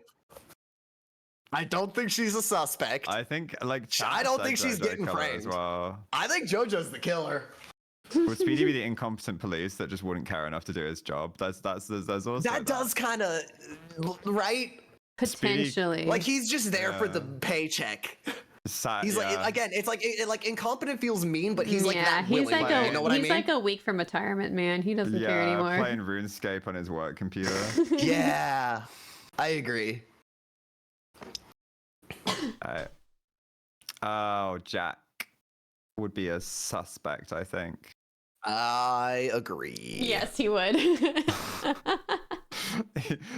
I don't think she's a suspect. I think like I don't think Jojo she's getting killer framed. as well. I think Jojo's the killer. Would Speedy be the incompetent police that just wouldn't care enough to do his job? There's also That does kind of right. Potentially. Like he's just there for the paycheck. He's like, again, it's like like incompetent feels mean, but he's like that he's willing. like You know what I mean? he's like a week from retirement, man. He doesn't care anymore. Playing RuneScape on his work computer. Yeah, I agree. Oh, Jack would be a suspect, I think. I agree. Yes, he would.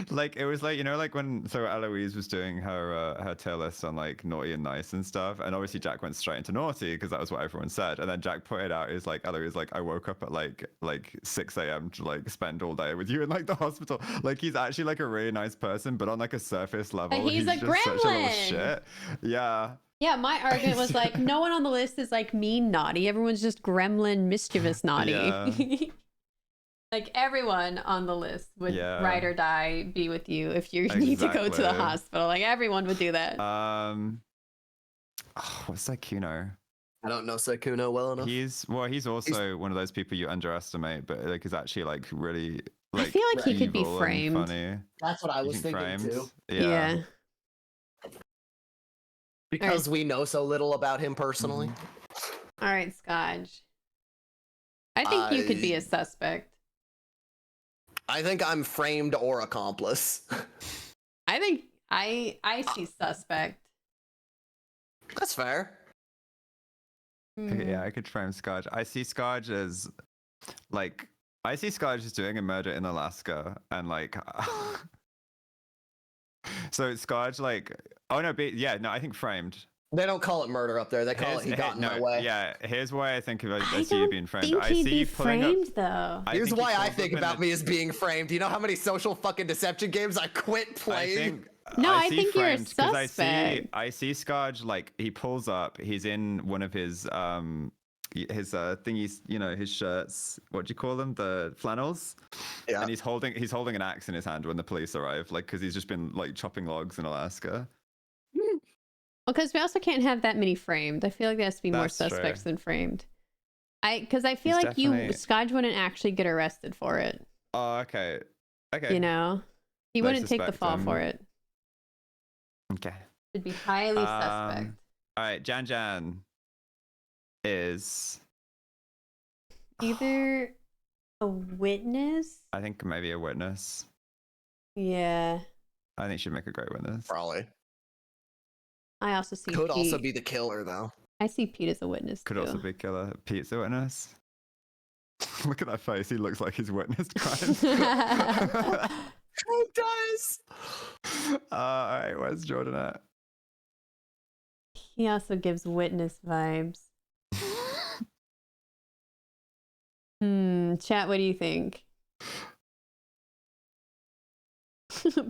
Like it was like, you know, like when Eloise was doing her tier list on like naughty and nice and stuff, and obviously Jack went straight into naughty because that was what everyone said, and then Jack pointed out is like Eloise like, I woke up at like 6 a.m. to like spend all day with you in like the hospital. Like he's actually like a really nice person, but on like a surface level He's a just such a little gremlin. shit. Yeah. Yeah, my argument was like, no one on the list is like mean naughty. Everyone's just gremlin mischievous naughty. Yeah. Like everyone on the list would ride or die be with you if you need to go to the hospital. Like everyone would do that. What's Sykkuno? I don't know Sykkuno well enough. He's also one of those people you underestimate, but like is actually like really like I feel like he could be evil and framed. funny. That's what I was thinking framed? too. Yeah. Because we know so little about him personally. All right, Skadj. I think you could be a suspect. I think I'm framed or accomplice. I think I see suspect. That's fair. Yeah, I could frame Skadj. I see Skadj as doing a murder in Alaska and like so Skadj like I think framed. They don't call it murder up there. They call it he got in my way. Yeah, here's why I think I see you being framed. I think he'd be framed though. Here's why I think about me as being framed. You know how many social fucking deception games I quit playing? I think you're a suspect. I see Skadj like he pulls up. He's in one of his thingies, you know, his shirts. What do you call them? The flannels. Yeah. And he's holding an axe in his hand when the police arrive, like because he's just been like chopping logs in Alaska. Well, because we also can't have that many framed. I feel like there has to be more suspects than framed. Because I feel like Skadj wouldn't actually get arrested for it. Oh, okay. You know, he wouldn't take the fall for it. Okay. It'd be highly suspect. All right, Jan is either a witness. I think maybe a witness. Yeah. I think she'd make a great witness. Probably. I also see Could Pete. also be the killer, though. I see Pete as a witness, Could also be killer. Pete's a witness. Look at that face. He looks like he's witnessed crimes. He does. All right, where's Jordan at? He also gives witness vibes. Chat, what do you think?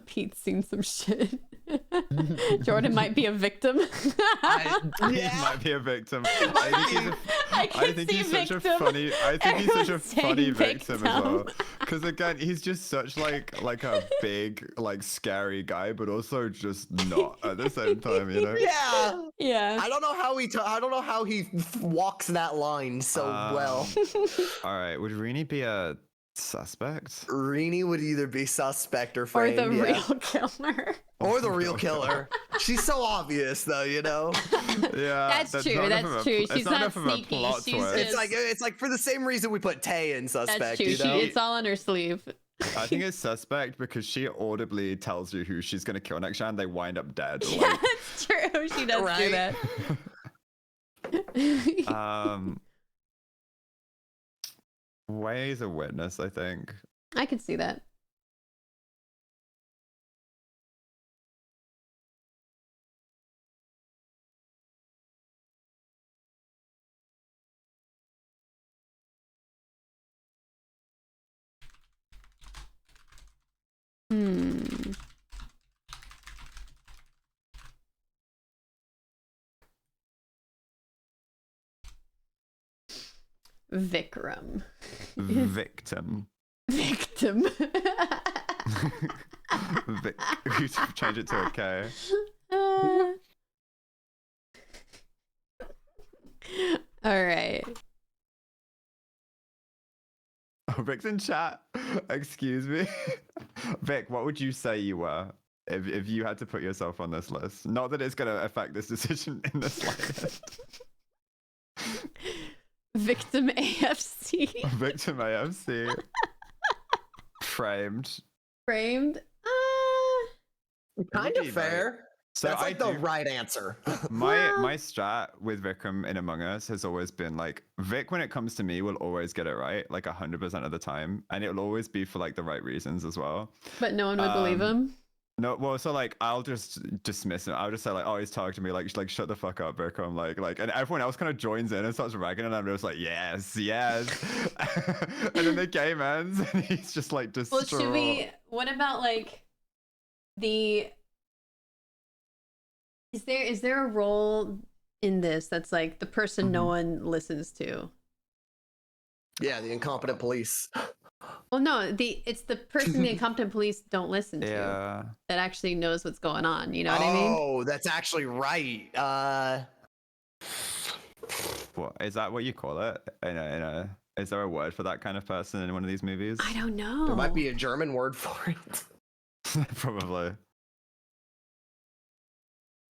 Pete's seen some shit. Jordan might be a victim. He might be a victim. I think he's such a funny. I think he's such a funny victim as well. Because again, he's just such like a big, like scary guy, but also just not at the same time. You know? Yeah. I don't know how he walks that line so well. All right, would Rini be a suspect? Rini would either be suspect or framed. Or the real killer. Or the real killer. She's so obvious, though, you know. Yeah, that's true. That's true. She's not sneaky. She's just... It's like for the same reason we put Tay in suspect. That's true. You know? It's all on her sleeve. I think it's suspect because she audibly tells you who she's gonna kill next round. They wind up dead. Yeah, that's true. She does do that. Way's a witness, I think. I could see that. Vikram. Victim. Victim. Change it to a K. All right. Oh, Vic's in chat. Excuse me. Vic, what would you say you were if you had to put yourself on this list, not that it's going to affect this decision in the slightest. Victim AFC. Victim AFC. Framed. Framed. Kind of fair. So That's like the right answer. My strat with Vikram in Among Us has always been like, Vic, when it comes to me, will always get it right, like 100% of the time, and it will always be for like the right reasons as well. But no one would believe him. No, well, so like I'll just dismiss him. I'll just say like, oh, he's talking to me, like shut the fuck up, Vikram, like, and everyone else kind of joins in and starts ragging, and I'm just like, yes, and then the game ends, and he's just like distraught. Well, should we? What about like the? Is there a role in this that's like the person no one listens to? Yeah, the incompetent police. Well, no, it's the person the incompetent police don't listen to that actually knows what's going on. You know what I mean? Oh, that's actually right. What is that? What you call it? Is there a word for that kind of person in one of these movies? I don't know. There might be a German word for it. Probably.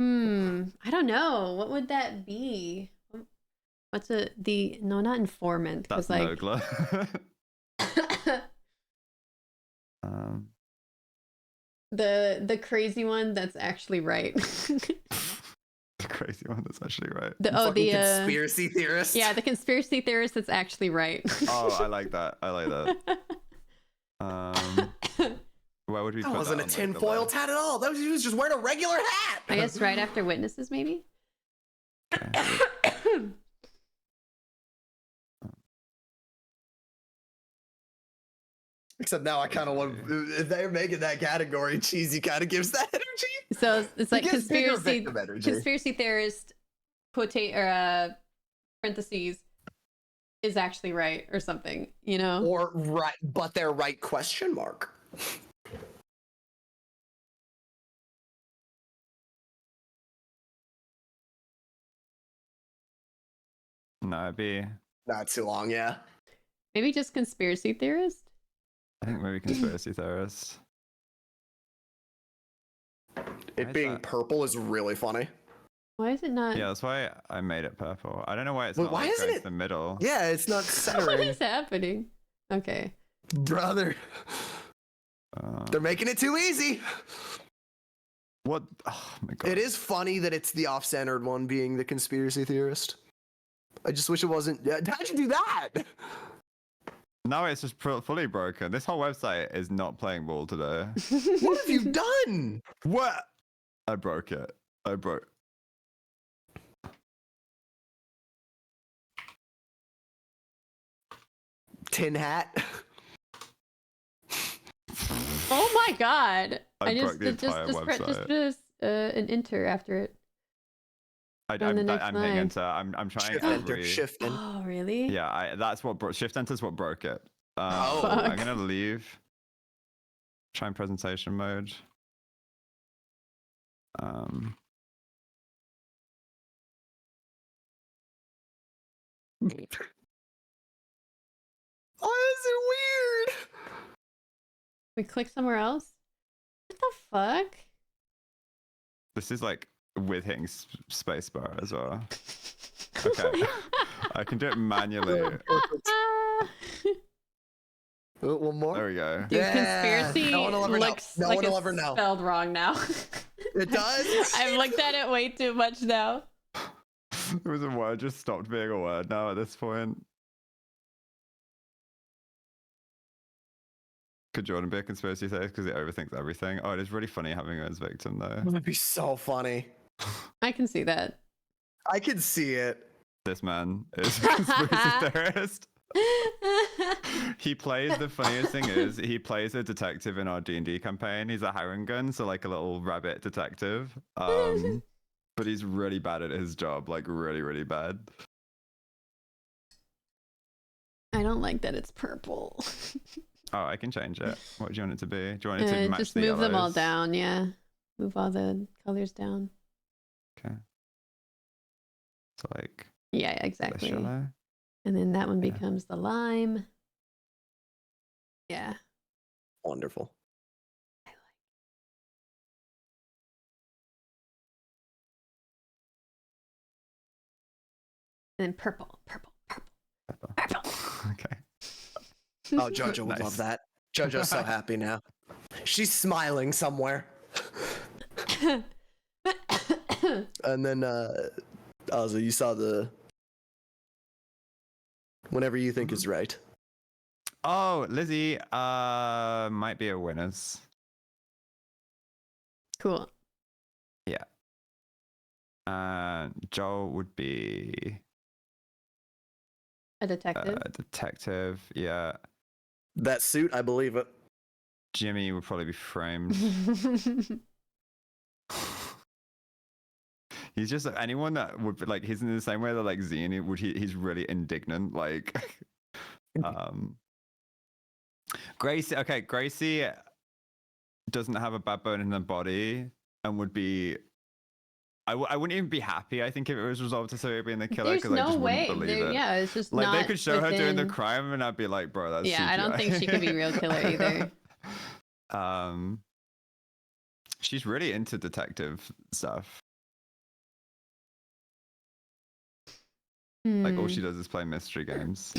I don't know. What would that be? What's no, not informant. That's like Nogla. the crazy one that's actually right. The crazy one that's actually right. The conspiracy theorist. Yeah, the conspiracy theorist that's actually right. Oh, I like that. Where would we put that? Wasn't a tinfoil hat at all. He was just wearing a regular hat. I guess right after Witnesses, maybe. Okay. Except now I kind of want, if they're making that category, Cheesy kind of gives that energy. So it's like conspiracy theorist, parentheses, is actually right or something, you know? Or right, but they're right question mark. No, it'd be not too long, yeah. Maybe just conspiracy theorist? I think maybe conspiracy theorist. It being purple is really funny. Why is it not? Yeah, that's why I made it purple. I don't know why it's Wait, not why like isn't going it to the middle. Yeah, it's not centering. What is happening? Okay. Brother. They're making it too easy. What? Oh my god. It is funny that it's the off-centered one being the conspiracy theorist. I just wish it wasn't. How'd you do that? No, it's just fully broken. This whole website is not playing ball today. What have you done? What? I broke it. Tin hat. Oh my god! I broke the entire website. Just an enter after it. I'm hitting enter. I'm trying shift enter. Oh really? Yeah, that's what shift enter's what broke it. Oh, I'm gonna leave. Try in presentation mode. Why is it weird? We click somewhere else? What the fuck? This is like with hitting spacebar as well. Okay. I can do it manually. One more. There we go. Dude, conspiracy no one will ever looks know. No like one will it's ever know. spelled wrong now. It does? I've looked at it way too much now. It was a word, just stopped being a word now at this point. Could Jordan be a conspiracy theorist because he overthinks everything? Oh, it is really funny having him as victim though. It would be so funny. I can see that. I can see it. This man is a conspiracy theorist. He plays, the funniest thing is he plays a detective in our D&D campaign. He's a Harangun, so like a little rabbit detective. But he's really bad at his job, like really, really bad. I don't like that it's purple. Oh, I can change it. What do you want it to be? Do you want it to match just the move them all yellows? down, yeah. Move all the colors down. Okay. So like Yeah, this exactly. yellow. And then that one becomes the lime. Yeah. Wonderful. And then purple. Okay. Oh, Jojo would Nice. love that. Jojo's so happy now. She's smiling somewhere. And then, Ozza, you saw the... Whenever you think is right. Oh, Lizzie, might be a winners. Cool. Yeah. Joel would be A detective. a detective. Yeah. That suit, I believe it. Jimmy would probably be framed. He's just anyone that would be like, he's in the same way that like Zine would, he's really indignant. Like, Gracie. Okay, Gracie doesn't have a bad bone in her body and would be. I wouldn't even be happy. I think if it was resolved to Sophia being the killer, There's because I no just way. wouldn't believe it. Yeah, it's just Like not they could show her doing the within- crime, and I'd be like, bro, that's Yeah, I don't think she could be real killer either. She's really into detective stuff. Like all she does is play mystery games.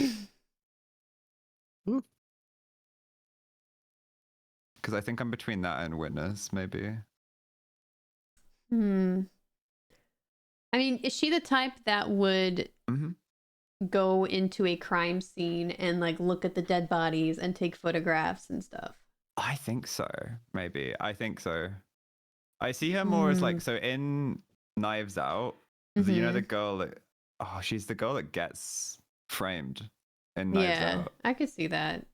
Because I think I'm between that and Witness, maybe. I mean, is she the type that would go into a crime scene and like look at the dead bodies and take photographs and stuff? I think so. Maybe. I think so. I see her more as like, so in Knives Out, you know the girl that, she's the girl that gets framed in Knives Out. I could see that.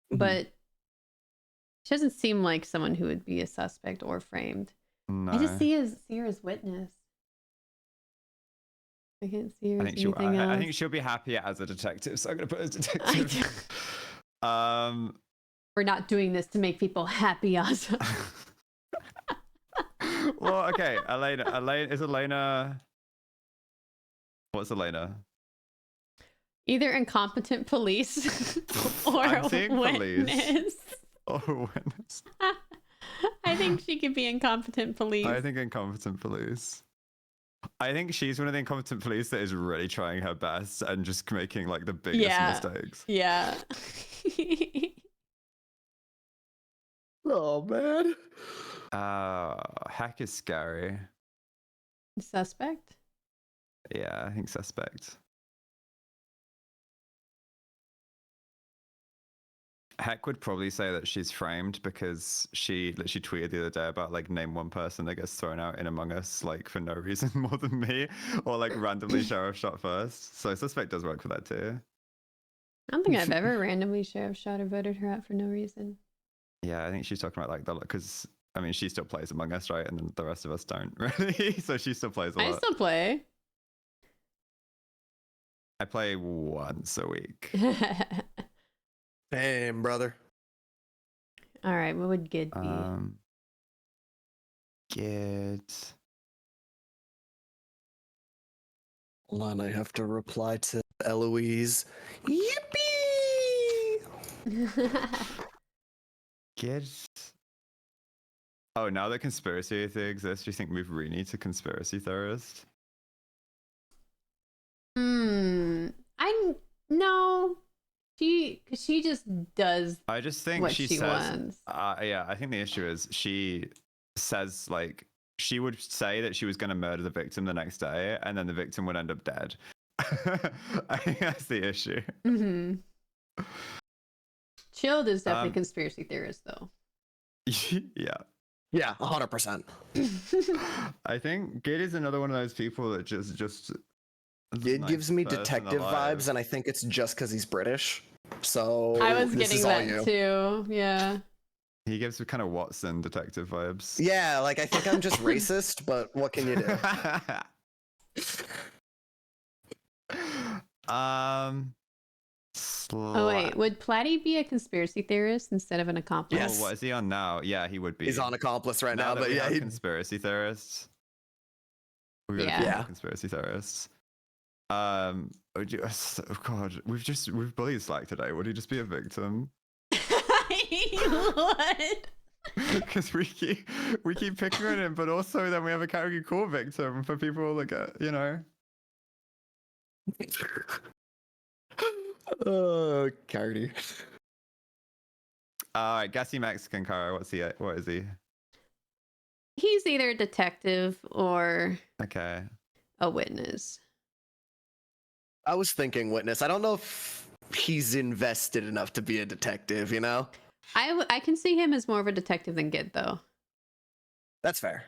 But she doesn't seem like someone who would be a suspect or framed. No. I just see her as witness. I can't see her as anything else. I think she'll be happier as a detective, so I'm gonna put her as detective. We're not doing this to make people happy, Ozza. Well, okay, Elena. What's Elena? Either incompetent police or I'm seeing witness. Police. Or witness. I think she could be incompetent police. I think incompetent police. I think she's one of the incompetent police that is really trying her best and just making like the biggest mistakes. Yeah. Oh man. Hack is scary. Suspect? Yeah, I think suspect. Heck would probably say that she's framed because she literally tweeted the other day about like name one person that gets thrown out in Among Us like for no reason more than me, or like randomly sheriff shot first. So suspect does work for that too. I don't think I've ever randomly sheriff shot or voted her out for no reason. Yeah, I think she's talking about like the, because I mean she still plays Among Us, right? And then the rest of us don't really. So she still plays a lot. I still play. I play once a week. Damn, brother. All right, what would Gid be? Gid. Hold on, I have to reply to Eloise. Yippee! Gid. Oh, now that conspiracy theory exists, do you think we've really need to conspiracy theorist? No. She just does. I just think what she she says. wants. Yeah, I think the issue is she says like she would say that she was going to murder the victim the next day, and then the victim would end up dead. I think that's the issue. Chilled is definitely conspiracy theorist though. Yeah. Yeah, 100%. I think Gid is another one of those people that just. It nice gives me person detective alive. vibes, and I think it's just because he's British. So I was this getting is all that you. too. Yeah. He gives me kind of Watson detective vibes. Yeah, like I think I'm just racist, but what can you do? Oh wait, would Platty be a conspiracy theorist instead of an accomplice? Yes. Oh, what is he on now? Yeah, he would be. He's on accomplice right now, that but we yeah, have he, conspiracy theorists. We've got Yeah. conspiracy theorists. Oh God, we've bullied Slack today. Would he just be a victim? What? Because we keep picking on him, but also then we have a category core victim for people that get, Cardi. Gassy Mexican Kara. What is he? He's either a detective or Okay. a witness. I was thinking witness. I don't know if he's invested enough to be a detective, you know? I can see him as more of a detective than Gid, though. That's fair.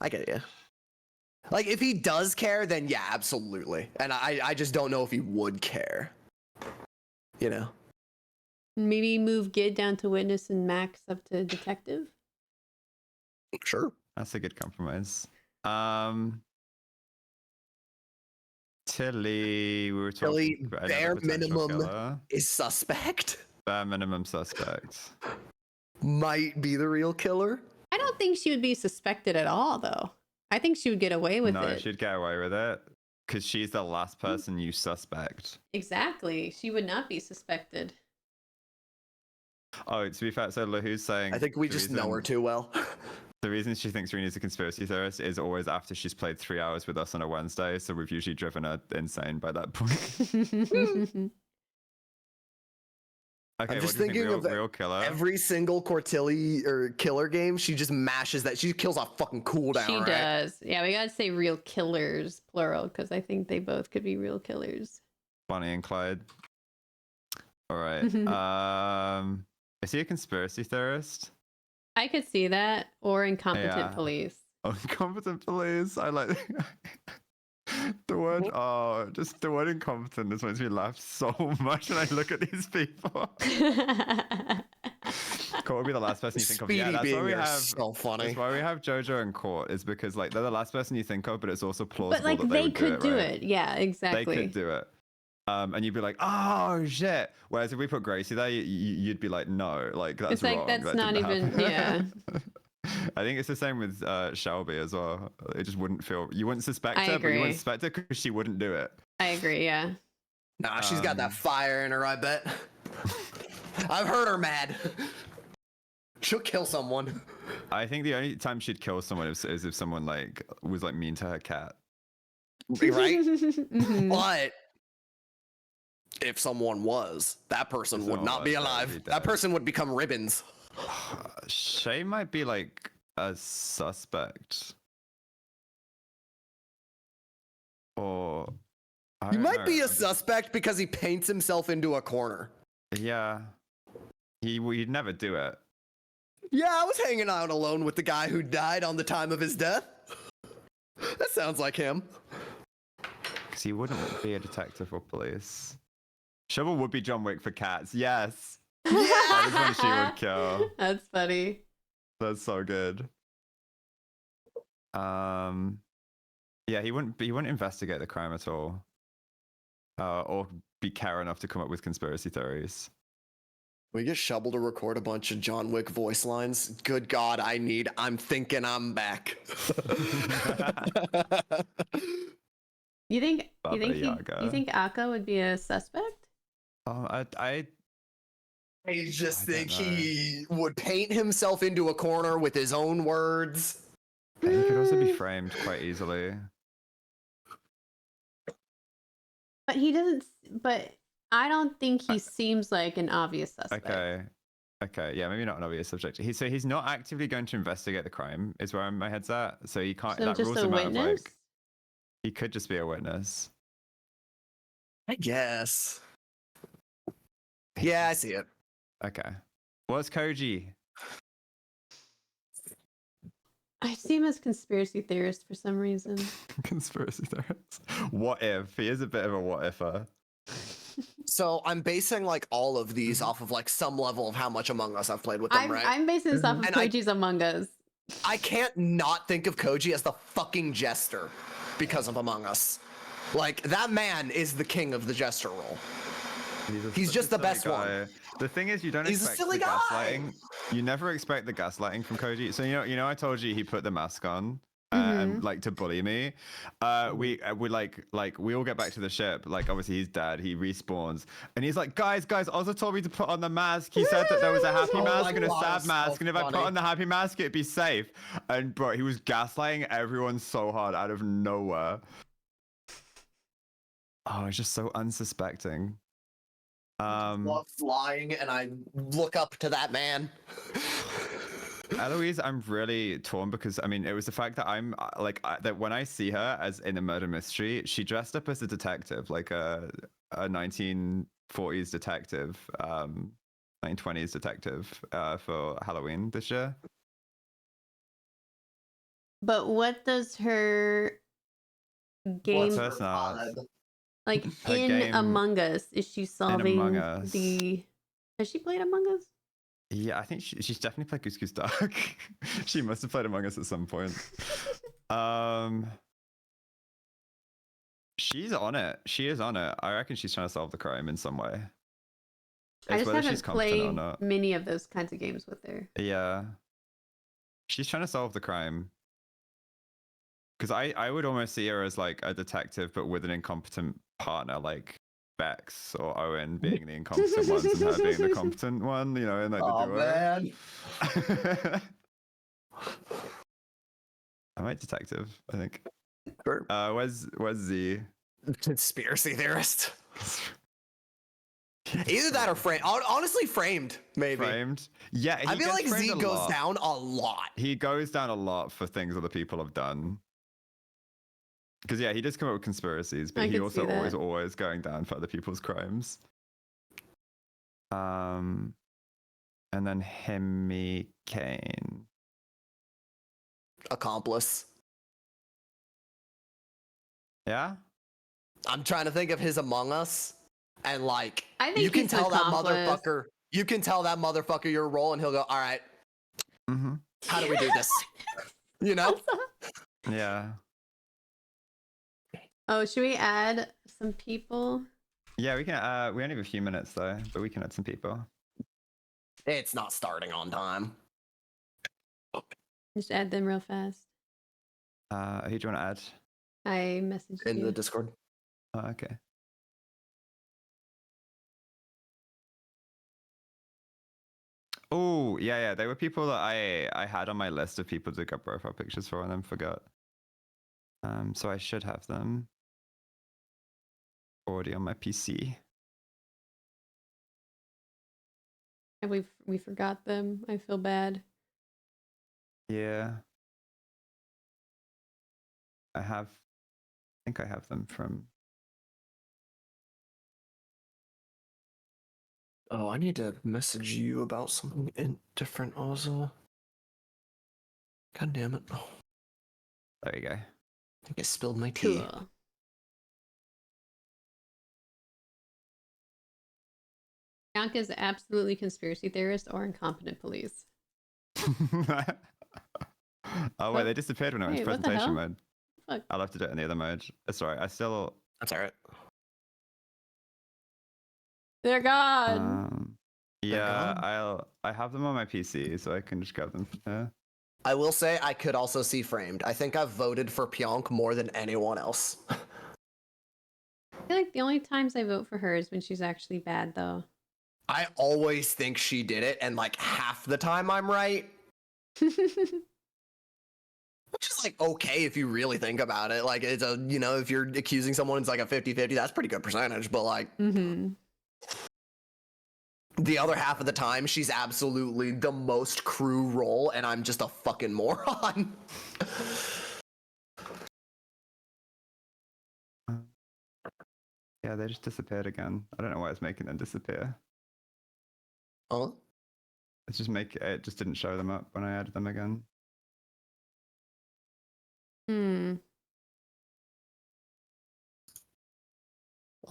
I get you. Like, if he does care, then yeah, absolutely. And I just don't know if he would care. You know? Maybe move Gid down to witness and Max up to detective. Sure. That's a good compromise. Tilly, we were talking Tilly, about bare another potential minimum killer. is suspect. Bare minimum suspect. Might be the real killer. I don't think she would be suspected at all, though. I think she would get away with No, it. she'd get away with it because she's the last person you suspect. Exactly. She would not be suspected. Oh, to be fair, so Lahu's saying... I think we just know her too well. The reason she thinks Renee's a conspiracy theorist is always after she's played 3 hours with us on a Wednesday, so we've usually driven her insane by that point. Okay, I'm just what do you thinking think, real killer? Every single Cortilli or killer game, she just mashes that. She kills a fucking cooldown. She right? does. Yeah, we gotta say real killers, plural, because I think they both could be real killers. Bonnie and Clyde. All right. Is he a conspiracy theorist? I could see that, or incompetent police. Oh, incompetent police. I like the word. Oh, just the word incompetent just makes me laugh so much when I look at these people. Court would be the last person you think of. Yeah, that's why we have. So funny. That's why we have JoJo and Court, is because like they're the last person you think of, but it's also plausible. But like that they would could do right? it. Yeah, exactly. They could do it. And you'd be like, oh shit. Whereas if we put Gracie there, you'd be like, no, like that's it's like wrong. that's That not didn't even. happen. Yeah. I think it's the same with Shelby as well. It just wouldn't feel. You wouldn't suspect I her, but you agree. wouldn't suspect her because she wouldn't do it. I agree. Yeah. Nah, she's got that fire in her. I bet. I've heard her mad. She'll kill someone. I think the only time she'd kill someone is if someone like was like mean to her cat. Right? Mhm. But if someone was, that person would not be alive. That person would become ribbons. Shay might be like a suspect. Or He might be a suspect because he paints himself into a corner. Yeah. He'd never do it. Yeah, I was hanging out alone with the guy who died on the time of his death. That sounds like him. Because he wouldn't be a detective or police. Shovel would be John Wick for cats. Yes. That is one she would kill. That's funny. That's so good. Yeah, he wouldn't investigate the crime at all. Or be care enough to come up with conspiracy theories. We get Shovel to record a bunch of John Wick voice lines. Good God, I'm thinking I'm back. You think Baba Yaga. you think Akka would be a suspect? I just I think don't know. he would paint himself into a corner with his own words. And he could also be framed quite easily. But he doesn't. But I don't think he seems like an obvious suspect. Okay, yeah, maybe not an obvious subject. He's not actively going to investigate the crime, is where my head's at. So he can't. So That just rules a him out of witness. like. He could just be a witness. I guess. Yeah, I see it. Okay. What's Koji? I see him as conspiracy theorist for some reason. Conspiracy theorist. What if? He is a bit of a what if-er. So I'm basing like all of these off of like some level of how much Among Us I've played with them, right? I'm basing this off of And Koji's Among Us. I can't not think of Koji as the fucking jester because of Among Us. Like, that man is the king of the jester role. He's such just a the silly best guy. one. The thing is, you don't He's a expect silly the guy. gaslighting. You never expect the gaslighting from Koji. So you know, I told you he put the mask on. And like to bully me, we all get back to the ship. Like obviously he's dead. He respawns, and he's like, guys, Ozza told me to put on the mask. He said that there was a happy Oh mask my and a God, sad it's so mask, and if I put funny. on the happy mask, it'd be safe. And bro, he was gaslighting everyone so hard out of nowhere. Oh, it's just so unsuspecting. Walk flying, and I look up to that man. Eloise, I'm really torn because I mean, it was the fact that I'm like that when I see her as in a murder mystery, she dressed up as a detective, like a 1940s detective, 1920s detective, for Halloween this year. But what does her game like Her in game Among Us? Is she solving Among Us. the? Has she played Among Us? Yeah, I think she's definitely played Goose Goose Duck. She must have played Among Us at some point. She's on it. She is on it. I reckon she's trying to solve the crime in some way. I It's just whether haven't she's competent or played not. many of those kinds of games with her. Yeah. She's trying to solve the crime. Because I would almost see her as like a detective, but with an incompetent partner, like Bex or Owen being the incompetent ones and her being the competent one, you know, and like the duo. Man. I might detective, I think. Sure. Where's Z? Conspiracy theorist. Either that or framed. Honestly, framed, maybe. Framed? Yeah, I feel like Z goes down a lot. He goes down a lot for things other people have done. Because yeah, he does come up with conspiracies, but he also always going down for other people's crimes. And then Hemi Kane. Accomplice. Yeah? I'm trying to think of his Among Us, and like I think you can he's tell an that accomplice. motherfucker. You can tell that motherfucker your role, and he'll go, "All right, how do we do this?" You know? Yeah. Oh, should we add some people? Yeah, we can. We only have a few minutes though, but we can add some people. It's not starting on time. Just add them real fast. Who do you want to add? I messaged In you. the Discord. Oh, okay. Oh, yeah. They were people that I had on my list of people to get profile pictures for and then forgot. So I should have them already on my PC. And we forgot them. I feel bad. Yeah. I think I have them from. Oh, I need to message you about something different, Ozza. God damn it. Oh, There you go. I think I spilled my tea. Cool. Bianca is absolutely conspiracy theorist or incompetent police. Oh wait, they disappeared when I was presentation mode. Fuck. I'll have to do it in the other mode. That's right. That's all right. They're gone. Yeah, I have them on my PC, so I can just grab them from there. I will say I could also see framed. I think I've voted for Pionk more than anyone else. I feel like the only times I vote for her is when she's actually bad, though. I always think she did it, and like half the time I'm right. Which is like okay if you really think about it. Like it's a, you know, if you're accusing someone, it's like a 50-50. That's a pretty good percentage, but like the other half of the time, she's absolutely the most crew role, and I'm just a fucking moron. Yeah, they just disappeared again. I don't know why it's making them disappear. Oh? It just didn't show them up when I added them again.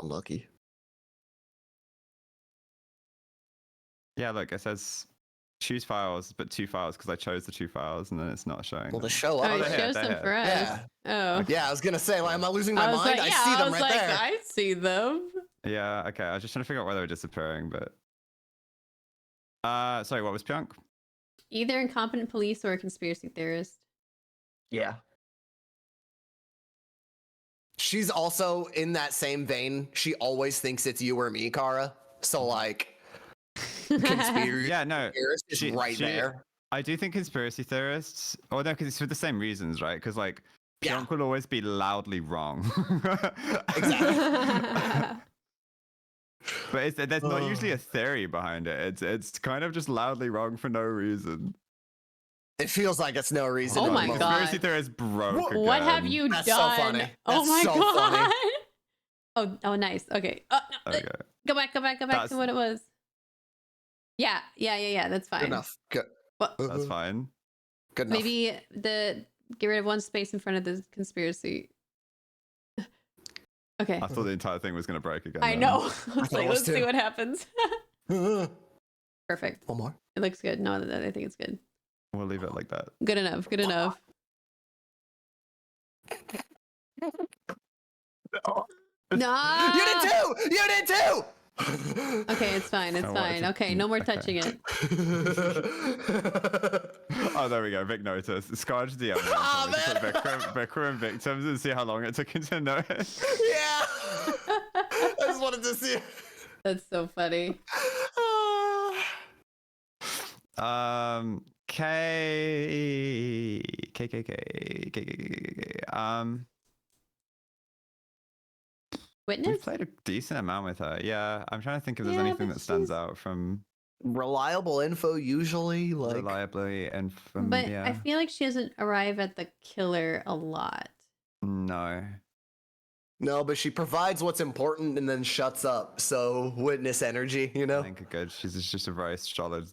Unlucky. Yeah, look, it says choose files, but 2 files because I chose the 2 files and then it's not showing. Well, them. to show up. Oh, it shows them for us. Yeah. Oh. Yeah, I was gonna say, like, am I losing my mind? Like, I see them right there. I see them. Yeah, okay. I was just trying to figure out why they were disappearing, but sorry, what was Pionk? Either incompetent police or a conspiracy theorist. Yeah. She's also in that same vein. She always thinks it's you or me, Kara. So like conspiracy theorist is right there. I do think conspiracy theorists, or no, because it's for the same reasons, right? Because like Junk will always be loudly wrong. Exactly. But there's not usually a theory behind it. It's kind of just loudly wrong for no reason. It feels like it's no reason. Oh at the my moment. God. Conspiracy theorist broke again. What have you That's done? so funny. Oh That's my so God. funny. Oh, nice. Okay. Oh, no. Okay. Go back to what it was. Yeah. That's fine. Good enough. Good. Well, That's fine. Good enough. maybe get rid of one space in front of the conspiracy. Okay. I thought the entire thing was going to break again. I then. know. I was thought like, it was let's see too. what happens. Perfect. One more. It looks good. No, I think it's good. We'll leave it like that. Good enough. Good enough. No. You did too. You did too. Okay, it's fine. It's I wanted fine. to- Okay, no more okay. touching it. Oh, there we go. Vic noticed. Skadj DM. Aw, Vikram and victims and see how long it took him to notice. Yeah. I just wanted to see. That's so funny. K. Witness? We've played a decent amount with her. Yeah, I'm trying to think if there's Yeah, anything but that stands she's- out from Reliable info usually, like reliably and from But yeah. I feel like she doesn't arrive at the killer a lot. No. no, but she provides what's important and then shuts up. So witness energy, you know. I think good. She's just a very solid,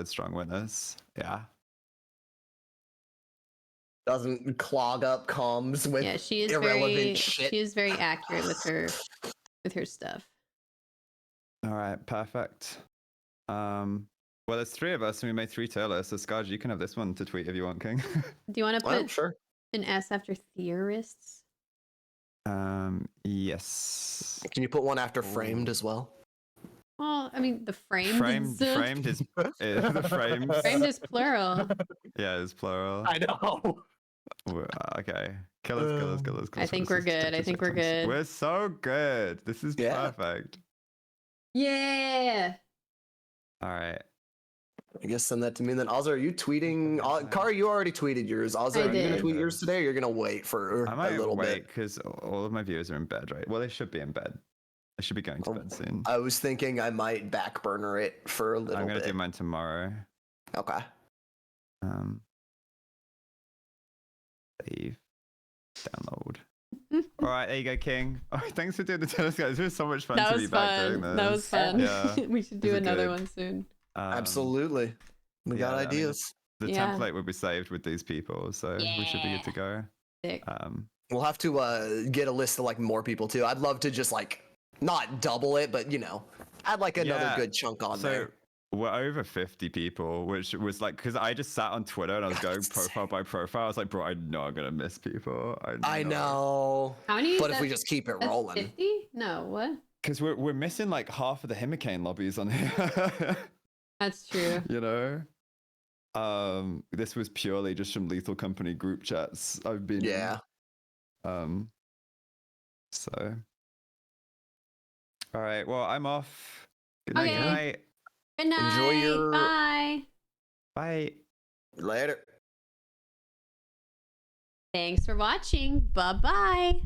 strong witness. Yeah. Doesn't clog up comms with Yeah, she is irrelevant very shit. she is very accurate with her stuff. All right. Perfect. Well, there's 3 of us, and we made 3 tier lists. So, Skadj, you can have this one to tweet if you want, King. Do you want to Well, put sure. an S after theorists? Yes. Can you put one after framed as well? Well, I mean, the framed Framed is the frames. framed is plural. Yeah, it's plural. I know. Okay. Killers. I think we're good. I think we're good. We're so good. This is Yeah. perfect. Yeah. All right. I guess send that to me then. Ozza, are you tweeting? Kara, you already tweeted yours. Ozza, I are you gonna did. tweet yours today? Or you're gonna wait for I a might little wait bit. because all of my viewers are in bed, right? Well, they should be in bed. I should be going to Oh, bed soon. I was thinking I might back burner it for a little I'm gonna bit. do mine tomorrow. Okay. Save. Download. All right, there you go, King. All right, thanks for doing the tennis, guys. It was so much fun That to was be back fun. doing this. That was fun. Yeah. We should do This is another good. one soon. Absolutely. We got yeah, I mean, ideas. The Yeah. template will be saved with these people, so we should be good to go. Sick. We'll have to get a list of like more people too. I'd love to just like not double it, but you know, add like another Yeah, good chunk on So there. we're over 50 people, which was like, because I just sat on Twitter and I was going profile by profile. I was like, bro, I know I'm gonna miss people. I know. How many? But if we just keep it rolling. 50? No, what? Because we're missing like half of the Himicane lobbies on here. That's true. You know? This was purely just from Lethal Company group chats I've been Yeah. So all right, well, I'm off. Good night. Okay. Good night. Good night. Enjoy your- Bye. Bye. Later. Thanks for watching. Bye-bye.